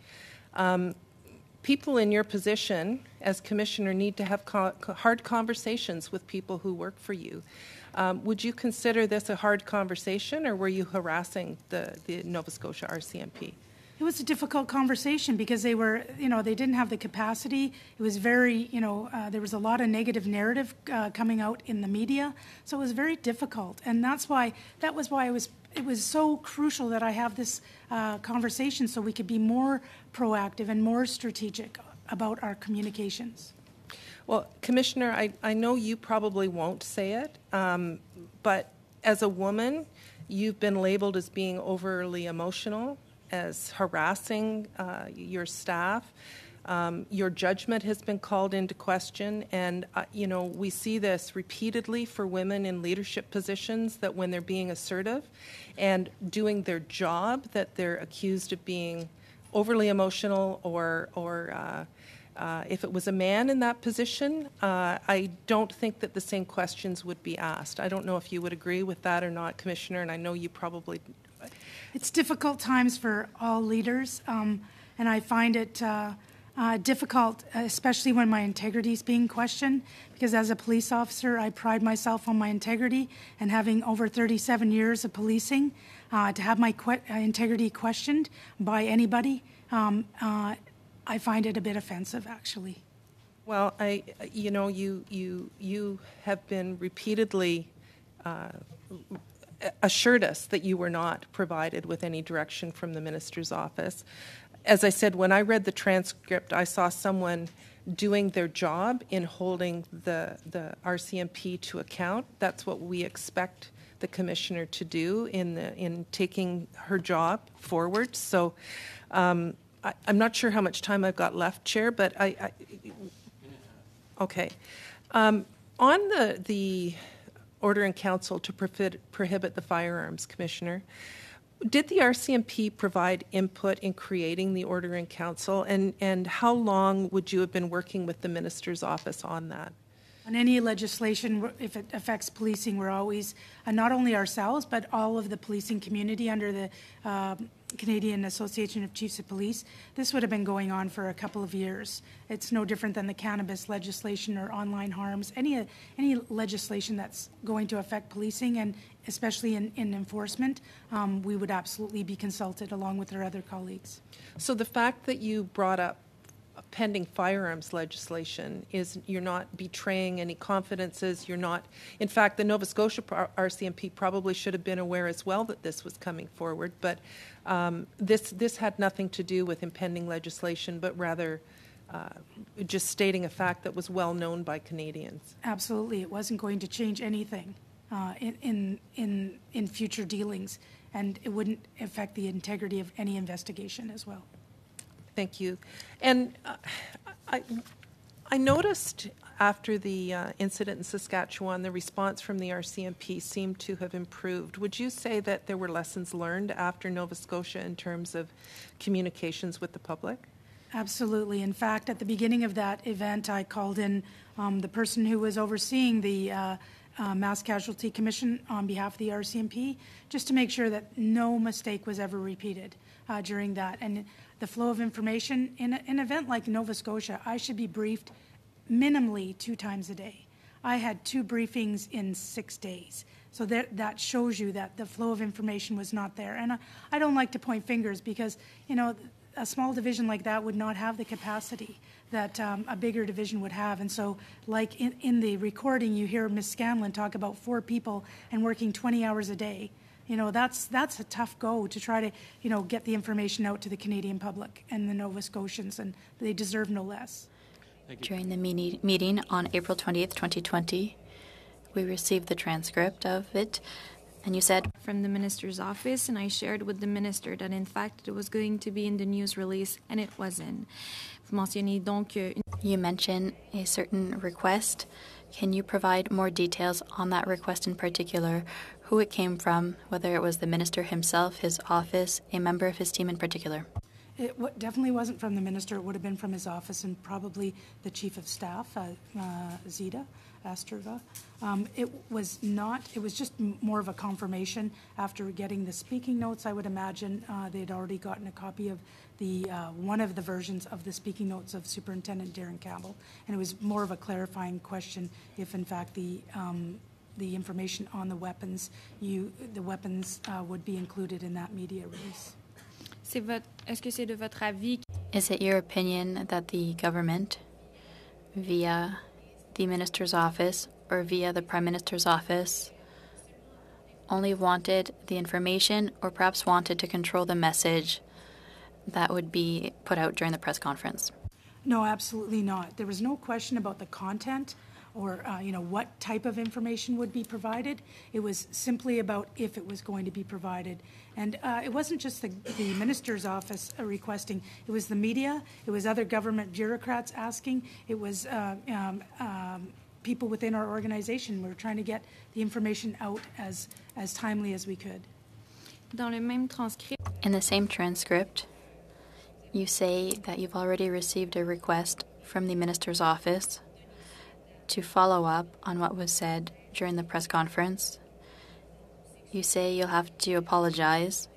People in your position as Commissioner need to have hard conversations with people who work for you. Would you consider this a hard conversation, or were you harassing the Nova Scotia RCMP? It was a difficult conversation because they were, they didn't have the capacity. It was very, there was a lot of negative narrative coming out in the media, so it was very difficult. And that was why it was so crucial that I have this conversation so we could be more proactive and more strategic about our communications. Well, Commissioner, I know you probably won't say it, but as a woman, you've been labeled as being overly emotional, as harassing your staff. Your judgment has been called into question, and we see this repeatedly for women in leadership positions, that when they're being assertive and doing their job, that they're accused of being overly emotional, or if it was a man in that position, I don't think that the same questions would be asked. I don't know if you would agree with that or not, Commissioner, and I know you probably. It's difficult times for all leaders, and I find it difficult, especially when my integrity is being questioned, because as a police officer, I pride myself on my integrity, and having over 37 years of policing, to have my integrity questioned by anybody, I find it a bit offensive, actually. Well, you have been repeatedly assured us that you were not provided with any direction from the minister's office. As I said, when I read the transcript, I saw someone doing their job in holding the RCMP to account. That's what we expect the commissioner to do in taking her job forward. So I'm not sure how much time I've got left, Chair, but okay. On the order in council to prohibit the firearms, Commissioner, did the RCMP provide input in creating the order in council, and how long would you have been working with the minister's office on that? On any legislation, if it affects policing, we're always, not only ourselves, but all of the policing community under the Canadian Association of Chiefs of Police. This would have been going on for a couple of years. It's no different than the cannabis legislation or online harms. Any legislation that's going to affect policing, and especially in enforcement, we would absolutely be consulted along with our other colleagues. So the fact that you brought up pending firearms legislation is you're not betraying any confidences. You're not. In fact, the Nova Scotia RCMP probably should have been aware as well that this was coming forward. But this had nothing to do with impending legislation, but rather just stating a fact that was well known by Canadians. Absolutely, it wasn't going to change anything in future dealings, and it wouldn't affect the integrity of any investigation as well. Thank you. And I noticed after the incident in Saskatchewan, the response from the RCMP seemed to have improved. Would you say that there were lessons learned after Nova Scotia in terms of communications with the public? Absolutely. In fact, at the beginning of that event, I called in the person who was overseeing the Mass Casualty Commission on behalf of the RCMP, just to make sure that no mistake was ever repeated during that. And the flow of information in an event like Nova Scotia, I should be briefed minimally 2 times a day. I had 2 briefings in 6 days. So that shows you that the flow of information was not there. And I don't like to point fingers because, you know, a small division like that would not have the capacity that a bigger division would have. And so, like in the recording, you hear Ms. Scanlon talk about 4 people and working 20 hours a day. You know, that's a tough go to try to, you know, get the information out to the Canadian public and the Nova Scotians, and they deserve no less. During the meeting on April 20th, 2020, we received the transcript of it, and you said, from the minister's office, and I shared with the minister that in fact it was going to be in the news release, and it wasn't. You mentioned a certain request. Can you provide more details on that request in particular, who it came from, whether it was the minister himself, his office, a member of his team in particular? It definitely wasn't from the minister. It would have been from his office and probably the chief of staff, Zita Astrova. It was not. It was just more of a confirmation after getting the speaking notes. I would imagine they had already gotten a copy of the one of the versions of the speaking notes of Superintendent Darren Campbell, and it was more of a clarifying question if, in fact, the information on the weapons, would be included in that media release. Is it your opinion that the government, via the minister's office or via the prime minister's office, only wanted the information or perhaps wanted to control the message that would be put out during the press conference? No, absolutely not. There was no question about the content or what type of information would be provided. It was simply about if it was going to be provided. And it wasn't just the minister's office requesting. It was the media. It was other government bureaucrats asking. It was people within our organization. We were trying to get the information out as timely as we could. In the same transcript, you say that you've already received a request from the minister's office to follow up on what was said during the press conference. You say you'll have to apologize,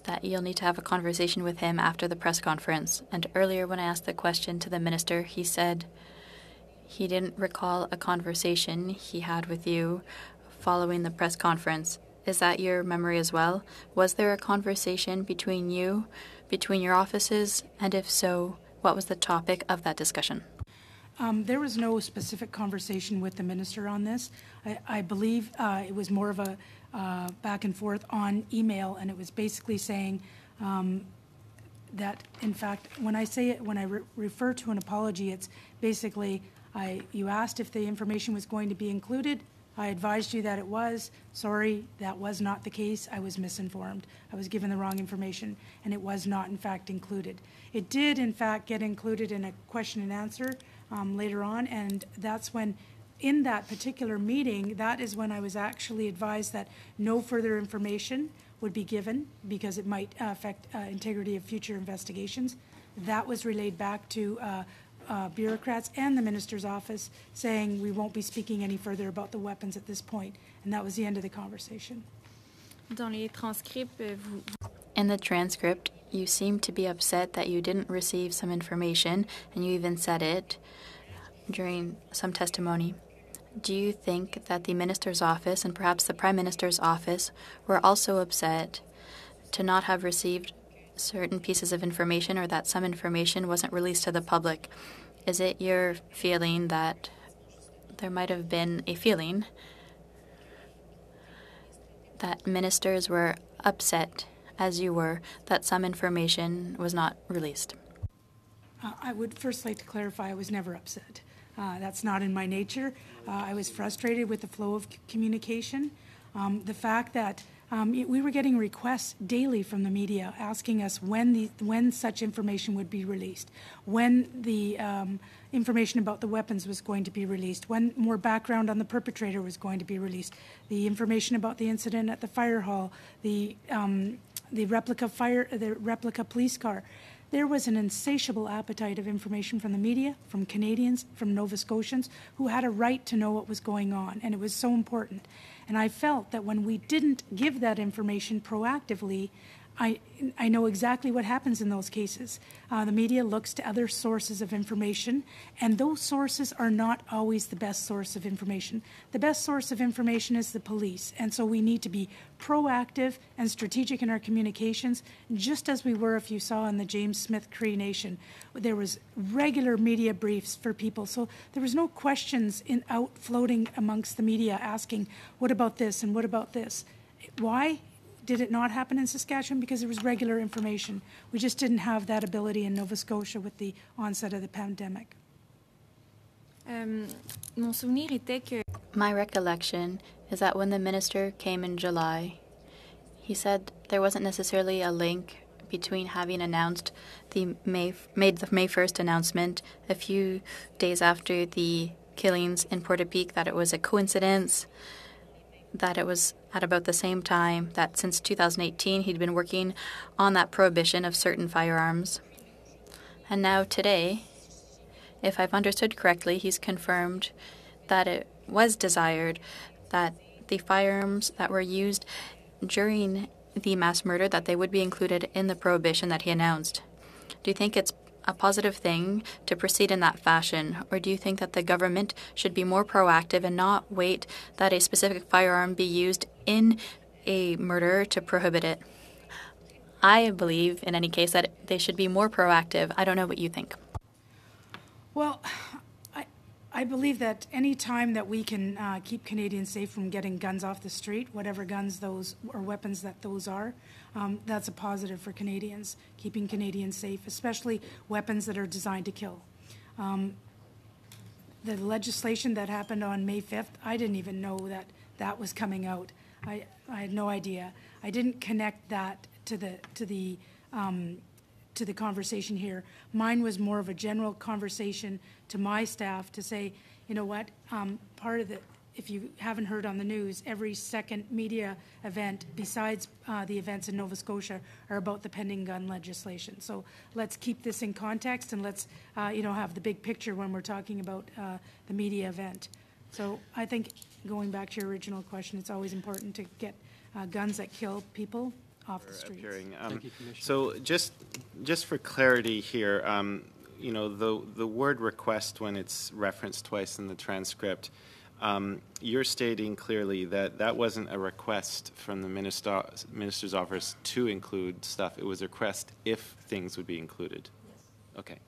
that you'll need to have a conversation with him after the press conference. And earlier when I asked the question to the minister, he said he didn't recall a conversation he had with you following the press conference. Is that your memory as well? Was there a conversation between you, between your offices? And if so, what was the topic of that discussion? There was no specific conversation with the minister on this. I believe it was more of a back and forth on email, and it was basically saying that, in fact, when I refer to an apology, it's basically you asked if the information was going to be included. I advised you that it was. Sorry, that was not the case. I was misinformed. I was given the wrong information, and it was not, in fact, included. It did, in fact, get included in a question and answer later on, and that's when, in that particular meeting, that is when I was actually advised that no further information would be given because it might affect integrity of future investigations. That was relayed back to bureaucrats and the minister's office saying we won't be speaking any further about the weapons at this point, and that was the end of the conversation. In the transcript, you seem to be upset that you didn't receive some information, and you even said it during some testimony. Do you think that the minister's office and perhaps the prime minister's office were also upset to not have received certain pieces of information or that some information wasn't released to the public? Is it your feeling that there might have been a feeling that ministers were upset, as you were, that some information was not released? I would first like to clarify I was never upset. That's not in my nature. I was frustrated with the flow of communication. The fact that We were getting requests daily from the media asking us when such information would be released, when the information about the weapons was going to be released, when more background on the perpetrator was going to be released, the information about the incident at the fire hall, the replica police car. There was an insatiable appetite of information from the media, from Canadians, from Nova Scotians, who had a right to know what was going on, and it was so important. And I felt that when we didn't give that information proactively, I know exactly what happens in those cases. The media looks to other sources of information, and those sources are not always the best source of information. The best source of information is the police, and so we need to be proactive and strategic in our communications, just as we were, if you saw, in the James Smith Cree Nation. There was regular media briefs for people, so there was no questions out floating amongst the media asking, what about this and what about this? Why did it not happen in Saskatchewan? Because there was regular information. We just didn't have that ability in Nova Scotia with the onset of the pandemic. My recollection is that when the minister came in July, he said there wasn't necessarily a link between having announced made the May 1st announcement a few days after the killings in Portapique, that it was a coincidence, that it was at about the same time, that since 2018 he'd been working on that prohibition of certain firearms. And now today, if I've understood correctly, he's confirmed that it was desired that the firearms that were used during the mass murder, that they would be included in the prohibition that he announced. Do you think it's a positive thing to proceed in that fashion, or do you think that the government should be more proactive and not wait that a specific firearm be used in a murder to prohibit it? I believe, in any case, that they should be more proactive. I don't know what you think. Well, I believe that any time that we can keep Canadians safe from getting guns off the street, whatever guns those or weapons that those are, that's a positive for Canadians, keeping Canadians safe, especially weapons that are designed to kill. The legislation that happened on May 5th, I didn't even know that that was coming out. I had no idea. I didn't connect that to the conversation here. Mine was more of a general conversation to my staff to say, you know what, part of the, if you haven't heard on the news, every second media event besides the events in Nova Scotia are about the pending gun legislation. So let's keep this in context, and let's have the big picture when we're talking about the media event. So I think, going back to your original question, it's always important to get guns that kill people off the streets. So just for clarity here, the word request, when it's referenced twice in the transcript, you're stating clearly that that wasn't a request from the minister's office to include stuff. It was a request if things would be included. Yes. Okay.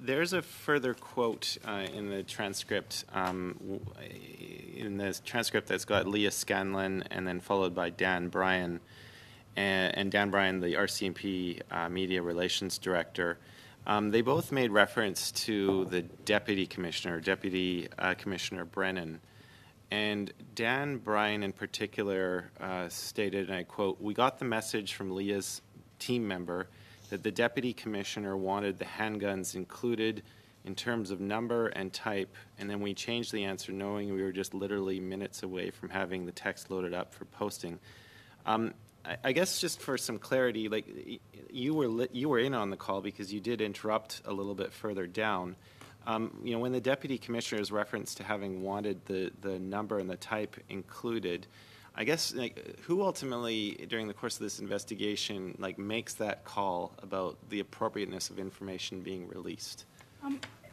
There's a further quote in the transcript. In the transcript that's got Leah Scanlon and then followed by Dan Bryan, and Dan Bryan, the RCMP Media Relations Director. They both made reference to the Deputy Commissioner Brennan. And Dan Bryan in particular stated, and I quote, "We got the message from Leah's team member that the Deputy Commissioner wanted the handguns included in terms of number and type, and then we changed the answer knowing we were just literally minutes away from having the text loaded up for posting." I guess just for some clarity, like you were in on the call because you did interrupt a little bit further down. When the Deputy Commissioner is referenced to having wanted the number and the type included, I guess who ultimately during the course of this investigation makes that call about the appropriateness of information being released?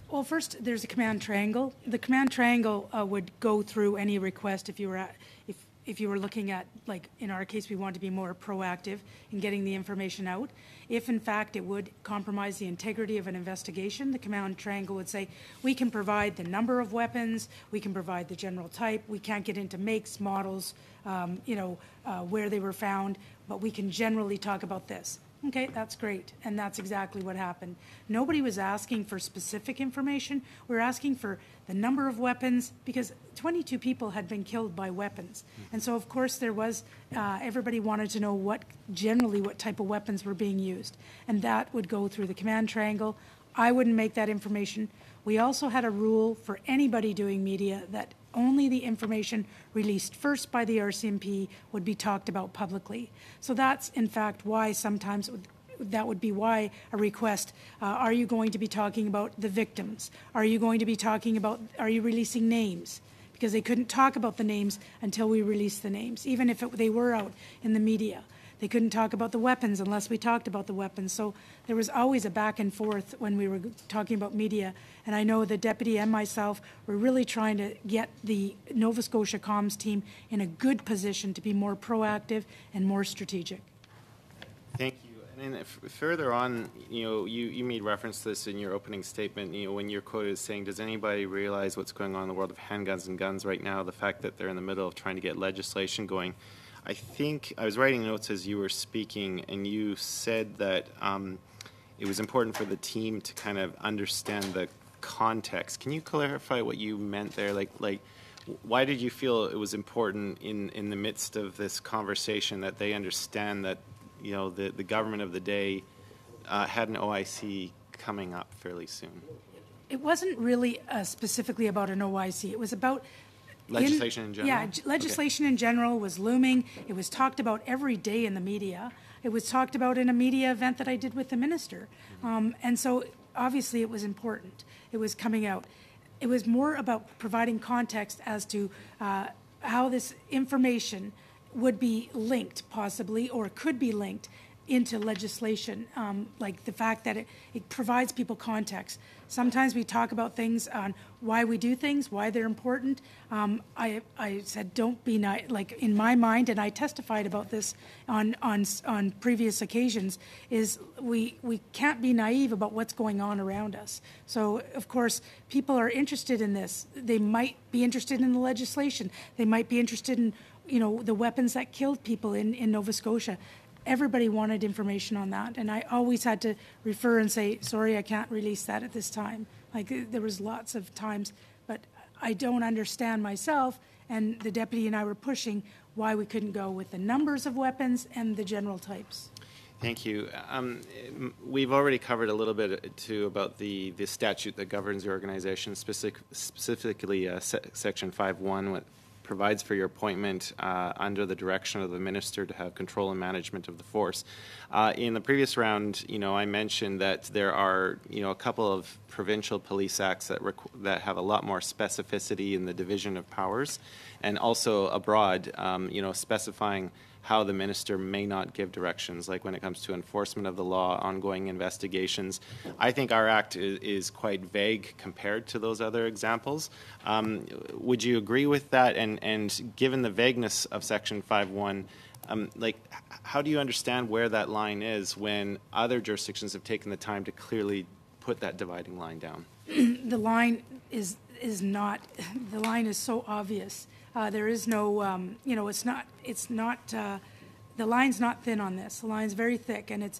Well, first there's a command triangle. The command triangle would go through any request if you were looking at, in our case, we want to be more proactive in getting the information out. If, in fact, it would compromise the integrity of an investigation, the command triangle would say, we can provide the number of weapons, we can provide the general type, we can't get into makes, models, where they were found, but we can generally talk about this. Okay, that's great, and that's exactly what happened. Nobody was asking for specific information. We were asking for the number of weapons, because 22 people had been killed by weapons. And so, of course, there was, everybody wanted to know generally what type of weapons were being used. And that would go through the command triangle. I wouldn't make that information. We also had a rule for anybody doing media that only the information released first by the RCMP would be talked about publicly. So that's, in fact, why sometimes that would be why a request, are you going to be talking about the victims? Are you going to be talking about, are you releasing names? Because they couldn't talk about the names until we released the names, even if they were out in the media. They couldn't talk about the weapons unless we talked about the weapons. So there was always a back and forth when we were talking about media. And I know the deputy and myself were really trying to get the Nova Scotia comms team in a good position to be more proactive and more strategic. Thank you. And then further on, you made reference to this in your opening statement, when your quote is saying, does anybody realize what's going on in the world of handguns and guns right now, the fact that they're in the middle of trying to get legislation going. I think I was writing notes as you were speaking, and you said that it was important for the team to kind of understand the context. Can you clarify what you meant there? Like, why did you feel it was important in the midst of this conversation that they understand that, the government of the day had an OIC coming up fairly soon? It wasn't really specifically about an OIC. It was about legislation in general? Yeah, legislation in general was looming. It was talked about every day in the media. It was talked about in a media event that I did with the minister. And so obviously it was important. It was coming out. It was more about providing context as to how this information would be linked possibly, or could be linked into legislation, like the fact that it provides people context. Sometimes we talk about things on why we do things, why they're important. I said, don't be like in my mind, and I testified about this on previous occasions, is we can't be naive about what's going on around us. So, of course, people are interested in this. They might be interested in the legislation. They might be interested in, the weapons that killed people in Nova Scotia. Everybody wanted information on that, and I always had to refer and say, sorry, I can't release that at this time. Like, there was lots of times, but I don't understand myself, and the deputy and I were pushing why we couldn't go with the numbers of weapons and the general types. Thank you. We've already covered a little bit, too, about the statute that governs the organization, specifically Section 5.1, what provides for your appointment under the direction of the minister to have control and management of the force. In the previous round, I mentioned that there are, a couple of provincial police acts that have a lot more specificity in the division of powers, and also abroad, specifying how the minister may not give directions, like when it comes to enforcement of the law, ongoing investigations. I think our act is quite vague compared to those other examples. Would you agree with that? And given the vagueness of Section 5.1, how do you understand where that line is when other jurisdictions have taken the time to clearly put that dividing line down? The line is not. The line is so obvious. There is no, it's not, the line's not thin on this. The line's very thick, and it's,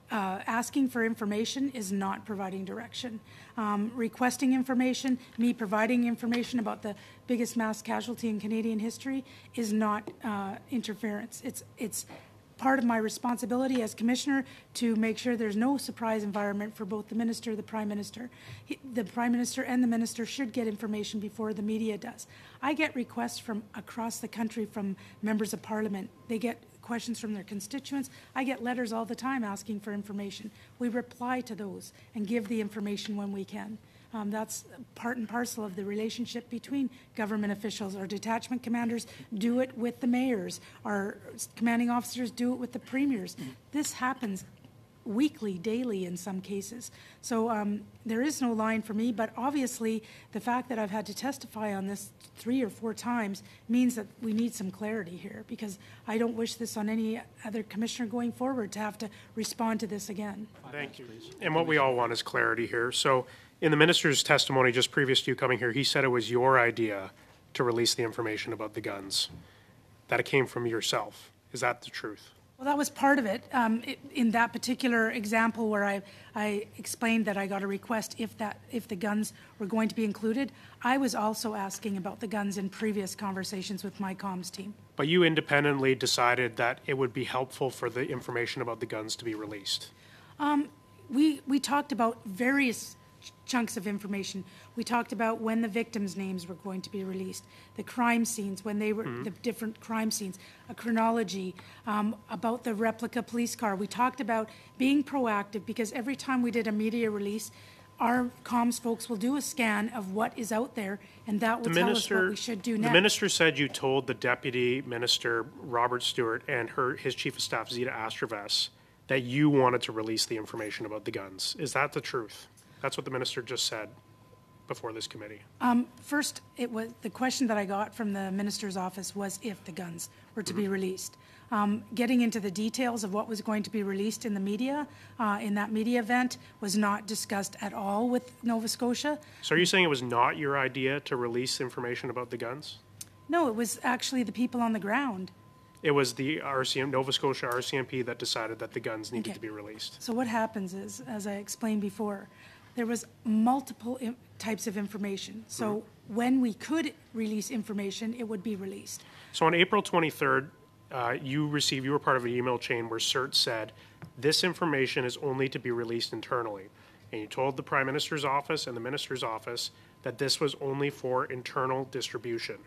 asking for information is not providing direction. Requesting information, me providing information about the biggest mass casualty in Canadian history is not interference. It's part of my responsibility as commissioner to make sure there's no surprise environment for both the minister, the prime minister. The prime minister and the minister should get information before the media does. I get requests from across the country from members of parliament. They get questions from their constituents. I get letters all the time asking for information. We reply to those and give the information when we can. That's part and parcel of the relationship between government officials. Our detachment commanders do it with the mayors. Our commanding officers do it with the premiers. This happens weekly, daily in some cases. So there is no line for me, but obviously the fact that I've had to testify on this 3 or 4 times means that we need some clarity here, because I don't wish this on any other commissioner going forward to have to respond to this again. Thank you. And what we all want is clarity here. So in the minister's testimony just previous to you coming here, he said it was your idea to release the information about the guns, that it came from yourself. Is that the truth? Well, that was part of it. In that particular example where I explained that I got a request if the guns were going to be included, I was also asking about the guns in previous conversations with my comms team. But you independently decided that it would be helpful for the information about the guns to be released. We talked about various chunks of information. We talked about when the victims' names were going to be released, the crime scenes, when they were the different crime scenes, a chronology, about the replica police car. We talked about being proactive because every time we did a media release, our comms folks will do a scan of what is out there, and that will tell us what we should do next. The minister said you told the Deputy Minister, Robert Stewart, and his Chief of Staff, Zita Astravas, that you wanted to release the information about the guns. Is that the truth? That's what the minister just said before this committee. First, it was the question that I got from the minister's office was if the guns were to be released. Getting into the details of what was going to be released in the media, in that media event, was not discussed at all with Nova Scotia. So are you saying it was not your idea to release information about the guns? No, it was actually the people on the ground. It was the Nova Scotia RCMP that decided that the guns needed to be released. So what happens is, as I explained before, there was multiple types of information. So when we could release information, it would be released. So on April 23rd, you were part of an email chain where CERT said, this information is only to be released internally. And you told the Prime Minister's office and the Minister's office that this was only for internal distribution.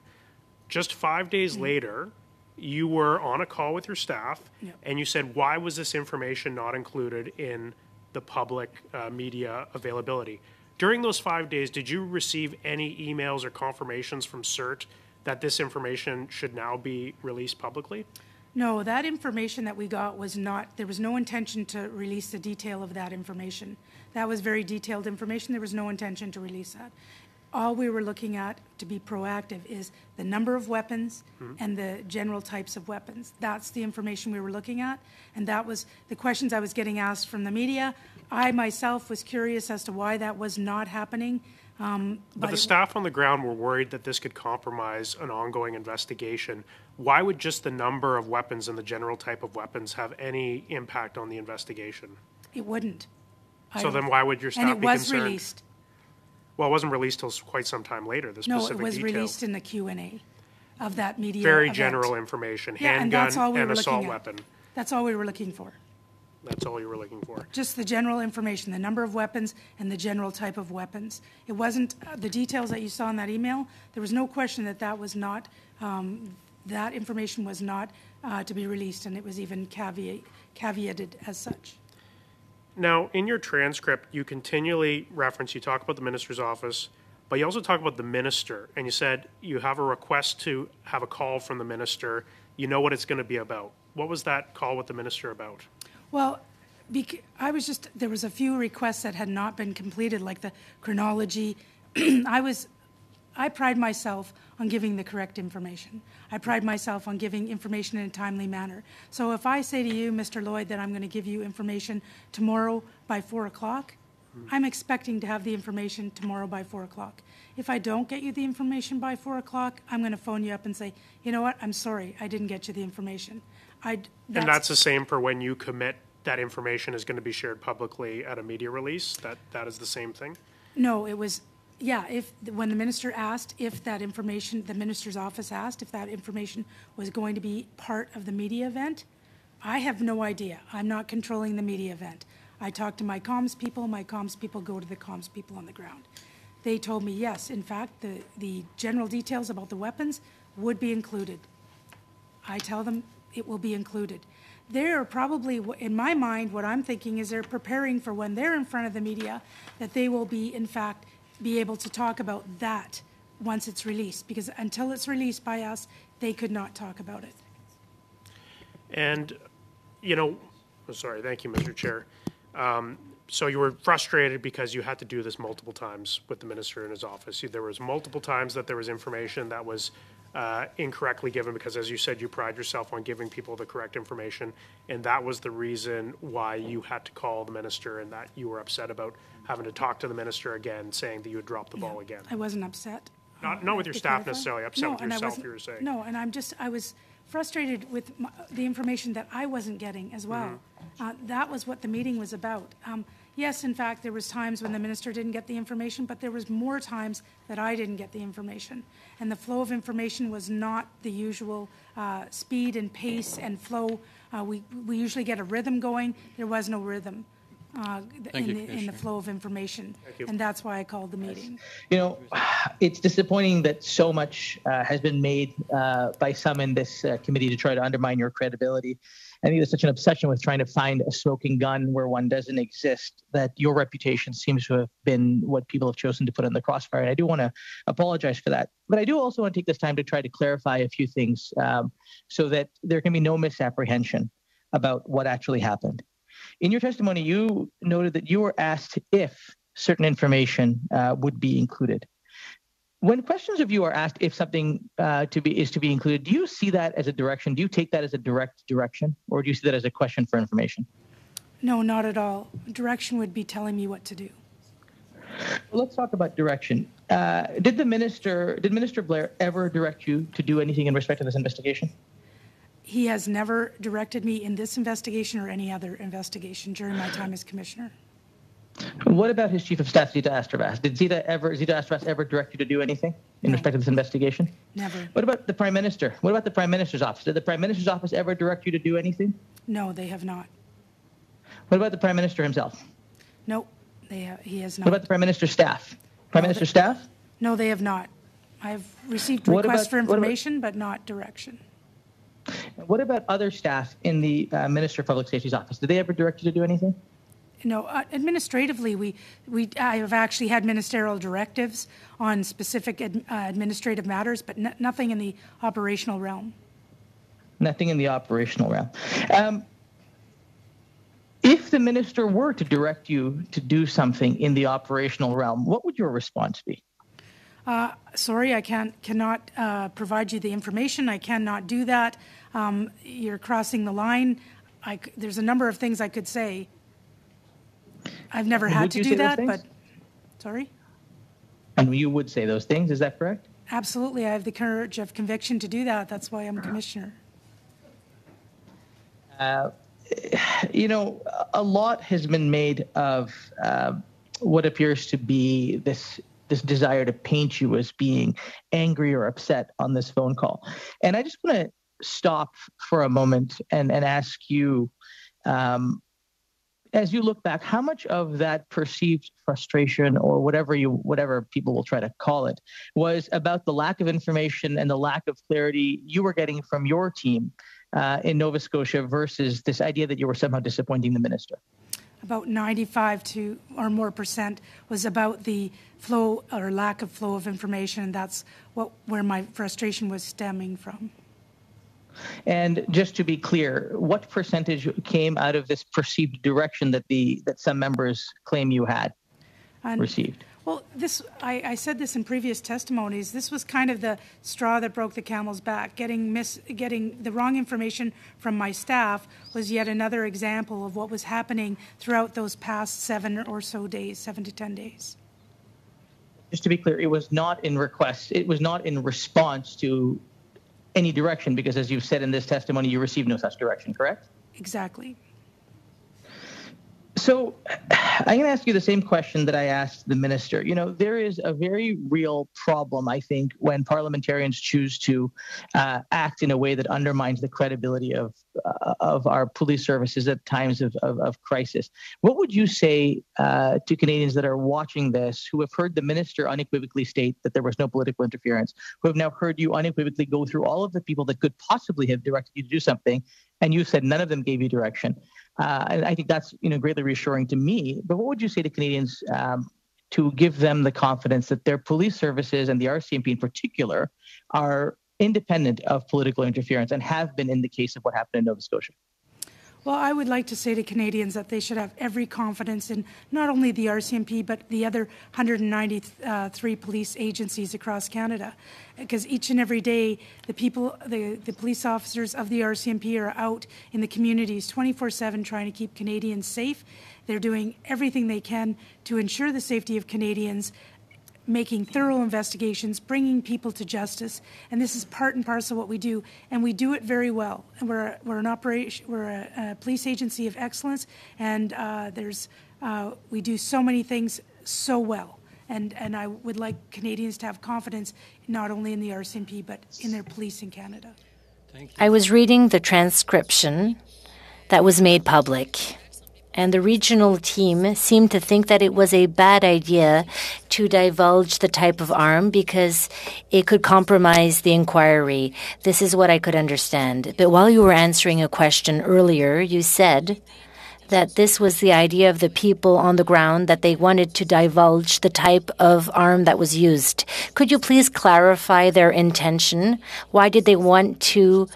Just 5 days later, you were on a call with your staff, and you said, why was this information not included in the public media availability? During those 5 days, did you receive any emails or confirmations from CERT that this information should now be released publicly? No, that information that we got was not, there was no intention to release the detail of that information. That was very detailed information. There was no intention to release that. All we were looking at to be proactive is the number of weapons and the general types of weapons. That's the information we were looking at, and that was the questions I was getting asked from the media. I myself was curious as to why that was not happening. But the staff on the ground were worried that this could compromise an ongoing investigation. Why would just the number of weapons and the general type of weapons have any impact on the investigation? It wouldn't. So then why would your staff be concerned? And it was released. Well, it wasn't released till quite some time later, the specific details. No, it was released in the Q&A of that media Very event. General information, and handgun and assault weapon. That's all we were looking for. That's all you were looking for? Just the general information, the number of weapons and the general type of weapons. It wasn't the details that you saw in that email. There was no question that that was not, that information was not to be released, and it was even caveated as such. Now, in your transcript, you continually reference, you talk about the minister's office, but you also talk about the minister, and you said you have a request to have a call from the minister. You know what it's going to be about. What was that call with the minister about? Well, there was a few requests that had not been completed, like the chronology. I pride myself on giving the correct information. I pride myself on giving information in a timely manner. So if I say to you, Mr. Lloyd, that I'm going to give you information tomorrow by 4 o'clock, I'm expecting to have the information tomorrow by 4 o'clock. If I don't get you the information by 4 o'clock, I'm going to phone you up and say, you know what, I'm sorry, I didn't get you the information. And that's the same for when you commit that information is going to be shared publicly at a media release? That is the same thing? No, it was... Yeah, when the minister asked if that information, the minister's office asked if that information was going to be part of the media event, I have no idea. I'm not controlling the media event. I talked to my comms people go to the comms people on the ground. They told me, yes, in fact, the general details about the weapons would be included. I tell them it will be included. They're probably, in my mind, what I'm thinking is they're preparing for when they're in front of the media, that they will be, in fact, be able to talk about that once it's released, because until it's released by us, they could not talk about it. And, sorry, thank you, Mr. Chair. So you were frustrated because you had to do this multiple times with the minister in his office. There was multiple times that there was information that was incorrectly given because, as you said, you pride yourself on giving people the correct information, and that was the reason why you had to call the minister and that you were upset about having to talk to the minister again, saying that you had dropped the ball again. I wasn't upset. Not with your staff necessarily, upset with yourself, you were saying. No, and I was frustrated with the information that I wasn't getting as well. That was what the meeting was about. Yes, in fact, there was times when the minister didn't get the information, but there was more times that I didn't get the information. And the flow of information was not the usual speed and pace and flow. We usually get a rhythm going. There was no rhythm in the flow of information. And that's why I called the meeting. You know, it's disappointing that so much has been made by some in this committee to try to undermine your credibility. I think there's such an obsession with trying to find a smoking gun where one doesn't exist that your reputation seems to have been what people have chosen to put in the crossfire. And I do want to apologize for that. But I do also want to take this time to try to clarify a few things so that there can be no misapprehension about what actually happened. In your testimony, you noted that you were asked if certain information would be included. When questions of you are asked if something is to be included, do you see that as a direction? Do you take that as a direct direction, or do you see that as a question for information? No, not at all. Direction would be telling me what to do. Well, let's talk about direction. Did Minister Blair ever direct you to do anything in respect to this investigation? He has never directed me in this investigation or any other investigation during my time as commissioner. What about his chief of staff, Zita Astravas? Did Zita Astravas ever direct you to do anything in respect to this investigation? Never. What about the Prime Minister? What about the Prime Minister's office? Did the Prime Minister's office ever direct you to do anything? No, they have not. What about the Prime Minister himself? No, he has not. What about the Prime Minister's staff? Minister's staff? No, they have not. I've received requests for information, but not direction. What about other staff in the Minister of Public Safety's office? Did they ever direct you to do anything? No, administratively, I have actually had ministerial directives on specific administrative matters, but nothing in the operational realm. Nothing in the operational realm. If the minister were to direct you to do something in the operational realm, what would your response be? Sorry, I cannot provide you the information. I cannot do that. You're crossing the line. There's a number of things I could say. I've never had to do that, but sorry? And you would say those things, is that correct? Absolutely. I have the courage of conviction to do that. That's why I'm commissioner. You know, a lot has been made of what appears to be this desire to paint you as being angry or upset on this phone call. And I just want to stop for a moment and ask you, as you look back, how much of that perceived frustration or whatever people will try to call it was about the lack of information and the lack of clarity you were getting from your team in Nova Scotia versus this idea that you were somehow disappointing the minister? About 95% or more was about the flow or lack of flow of information. That's where my frustration was stemming from. And just to be clear, what percentage came out of this perceived direction that some members claim you had received? Well, I said this in previous testimonies. This was kind of the straw that broke the camel's back. Getting the wrong information from my staff was yet another example of what was happening throughout those past 7 to 10 days. Just to be clear, it was not in request. It was not in response to any direction, because as you've said in this testimony, you received no such direction, correct? Exactly. So I'm going to ask you the same question that I asked the minister. You know, there is a very real problem, I think, when parliamentarians choose to act in a way that undermines the credibility of our police services at times of crisis. What would you say to Canadians that are watching this, who have heard the minister unequivocally state that there was no political interference, who have now heard you unequivocally go through all of the people that could possibly have directed you to do something, and you said none of them gave you direction? And I think that's greatly reassuring to me. But what would you say to Canadians to give them the confidence that their police services and the RCMP in particular are independent of political interference and have been in the case of what happened in Nova Scotia? Well, I would like to say to Canadians that they should have every confidence in not only the RCMP, but the other 193 police agencies across Canada. Because each and every day, the police officers of the RCMP are out in the communities 24/7 trying to keep Canadians safe. They're doing everything they can to ensure the safety of Canadians making thorough investigations, bringing people to justice, and this is part and parcel of what we do, and we do it very well. And we're a police agency of excellence, and we do so many things so well. And I would like Canadians to have confidence not only in the RCMP but in their police in Canada. Thank you. I was reading the transcription that was made public, and the regional team seemed to think that it was a bad idea to divulge the type of arm because it could compromise the inquiry. This is what I could understand. But while you were answering a question earlier, you said that this was the idea of the people on the ground, that they wanted to divulge the type of arm that was used. Could you please clarify their intention? Why did they want to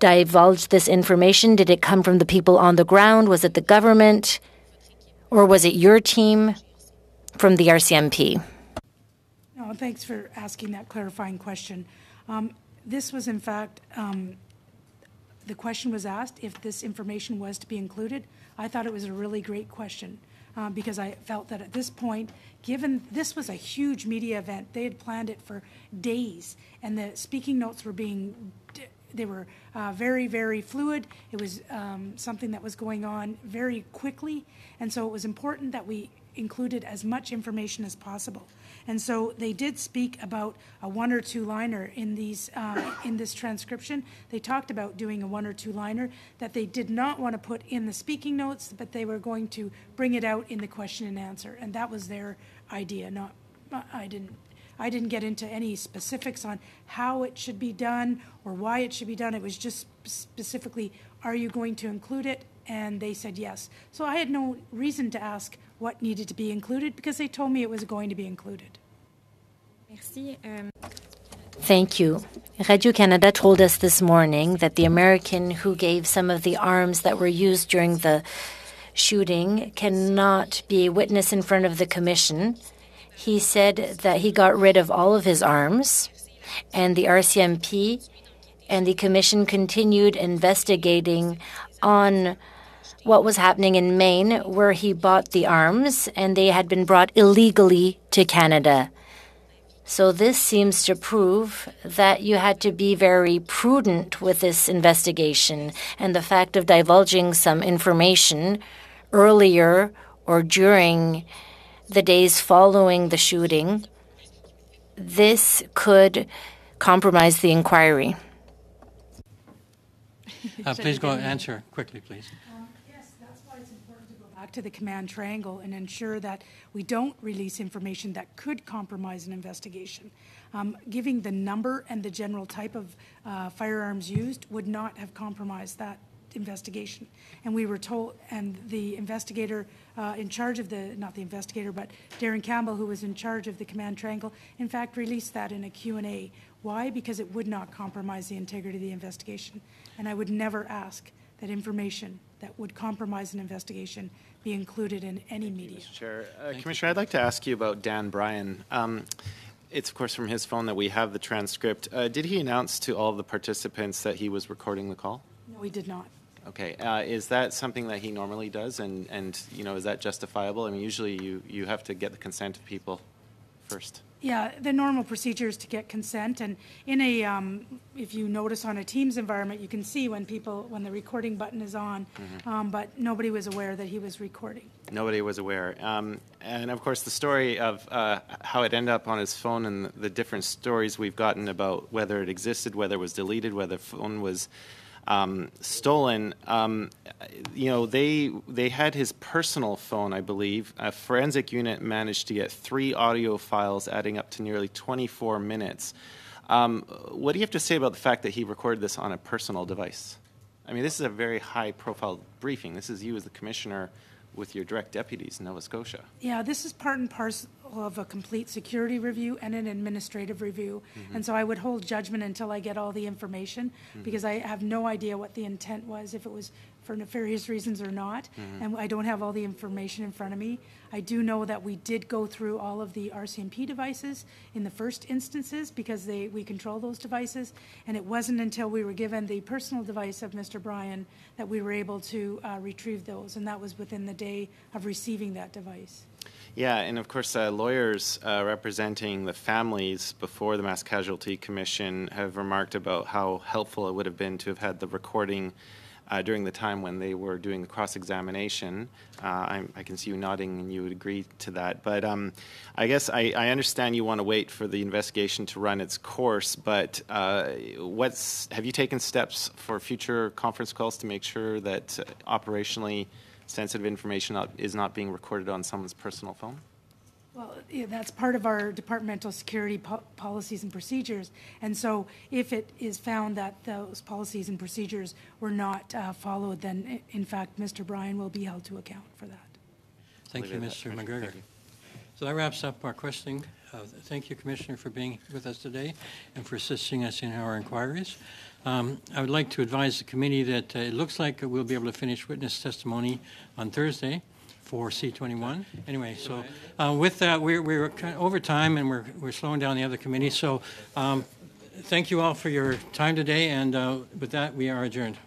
divulge this information? Did it come from the people on the ground? Was it the government? Or was it your team from the RCMP? No, thanks for asking that clarifying question. This was, in fact, the question was asked if this information was to be included. I thought it was a really great question because I felt that at this point, given this was a huge media event, they had planned it for days, and the speaking notes were they were very, very fluid. It was something that was going on very quickly, and so it was important that we included as much information as possible. And so they did speak about a 1 or 2 liner in these in this transcription. They talked about doing a 1 or 2 liner that they did not want to put in the speaking notes, but they were going to bring it out in the question and answer, and that was their idea. Not I didn't get into any specifics on how it should be done or why it should be done. It was just specifically, are you going to include it? And they said yes. So I had no reason to ask what needed to be included because they told me it was going to be included. Merci. Thank you. Radio-Canada told us this morning that the American who gave some of the arms that were used during the shooting cannot be a witness in front of the commission. He said that he got rid of all of his arms, and the RCMP and the Commission continued investigating on what was happening in Maine, where he bought the arms, and they had been brought illegally to Canada. So this seems to prove that you had to be very prudent with this investigation, and the fact of divulging some information earlier or during the days following the shooting, this could compromise the inquiry. Please go answer quickly, please. Yes, that's why it's important to go back to the command triangle and ensure that we don't release information that could compromise an investigation. Giving the number and the general type of firearms used would not have compromised that investigation. And we were told, and the investigator in charge of not the investigator, but Darren Campbell, who was in charge of the command triangle, in fact released that in a Q&A. Why? Because it would not compromise the integrity of the investigation. And I would never ask that information that would compromise an investigation be included in any media. Mr. Chair. Commissioner, I'd like to ask you about Dan Bryan. It's, of course, from his phone that we have the transcript. Did he announce to all the participants that he was recording the call? No, he did not. Okay. Is that something that he normally does, and you know, is that justifiable? I mean, usually you have to get the consent of people first. Yeah, the normal procedure is to get consent, and in a if you notice on a Teams environment, you can see when the recording button is on, but nobody was aware that he was recording. Nobody was aware, and of course the story of how it ended up on his phone and the different stories we've gotten about whether it existed, whether it was deleted, whether the phone was stolen. You know, they had his personal phone, I believe. A forensic unit managed to get 3 audio files adding up to nearly 24 minutes. What do you have to say about the fact that he recorded this on a personal device? I mean, this is a very high-profile briefing. This is you as the commissioner with your direct deputies in Nova Scotia. Yeah, this is part and parcel of a complete security review and an administrative review. And so I would hold judgment until I get all the information because I have no idea what the intent was, if it was for nefarious reasons or not, and I don't have all the information in front of me. I do know that we did go through all of the RCMP devices in the first instances because we control those devices, and it wasn't until we were given the personal device of Mr. Bryan that we were able to retrieve those, and that was within the day of receiving that device. Yeah, and of course, lawyers representing the families before the Mass Casualty Commission have remarked about how helpful it would have been to have had the recording during the time when they were doing the cross-examination. I can see you nodding and you would agree to that. But I guess I understand you want to wait for the investigation to run its course, but have you taken steps for future conference calls to make sure that operationally sensitive information is not being recorded on someone's personal phone? Well, yeah, that's part of our departmental security policies and procedures. And so if it is found that those policies and procedures were not followed, then in fact, Mr. Bryan will be held to account for that. Thank you, Mr. MacGregor. So that wraps up our questioning. Thank you, Commissioner, for being with us today and for assisting us in our inquiries. I would like to advise the committee that it looks like we'll be able to finish witness testimony on Thursday for C-21. Anyway, so with that, we're kind of over time and we're slowing down the other committees. So thank you all for your time today, and with that, we are adjourned.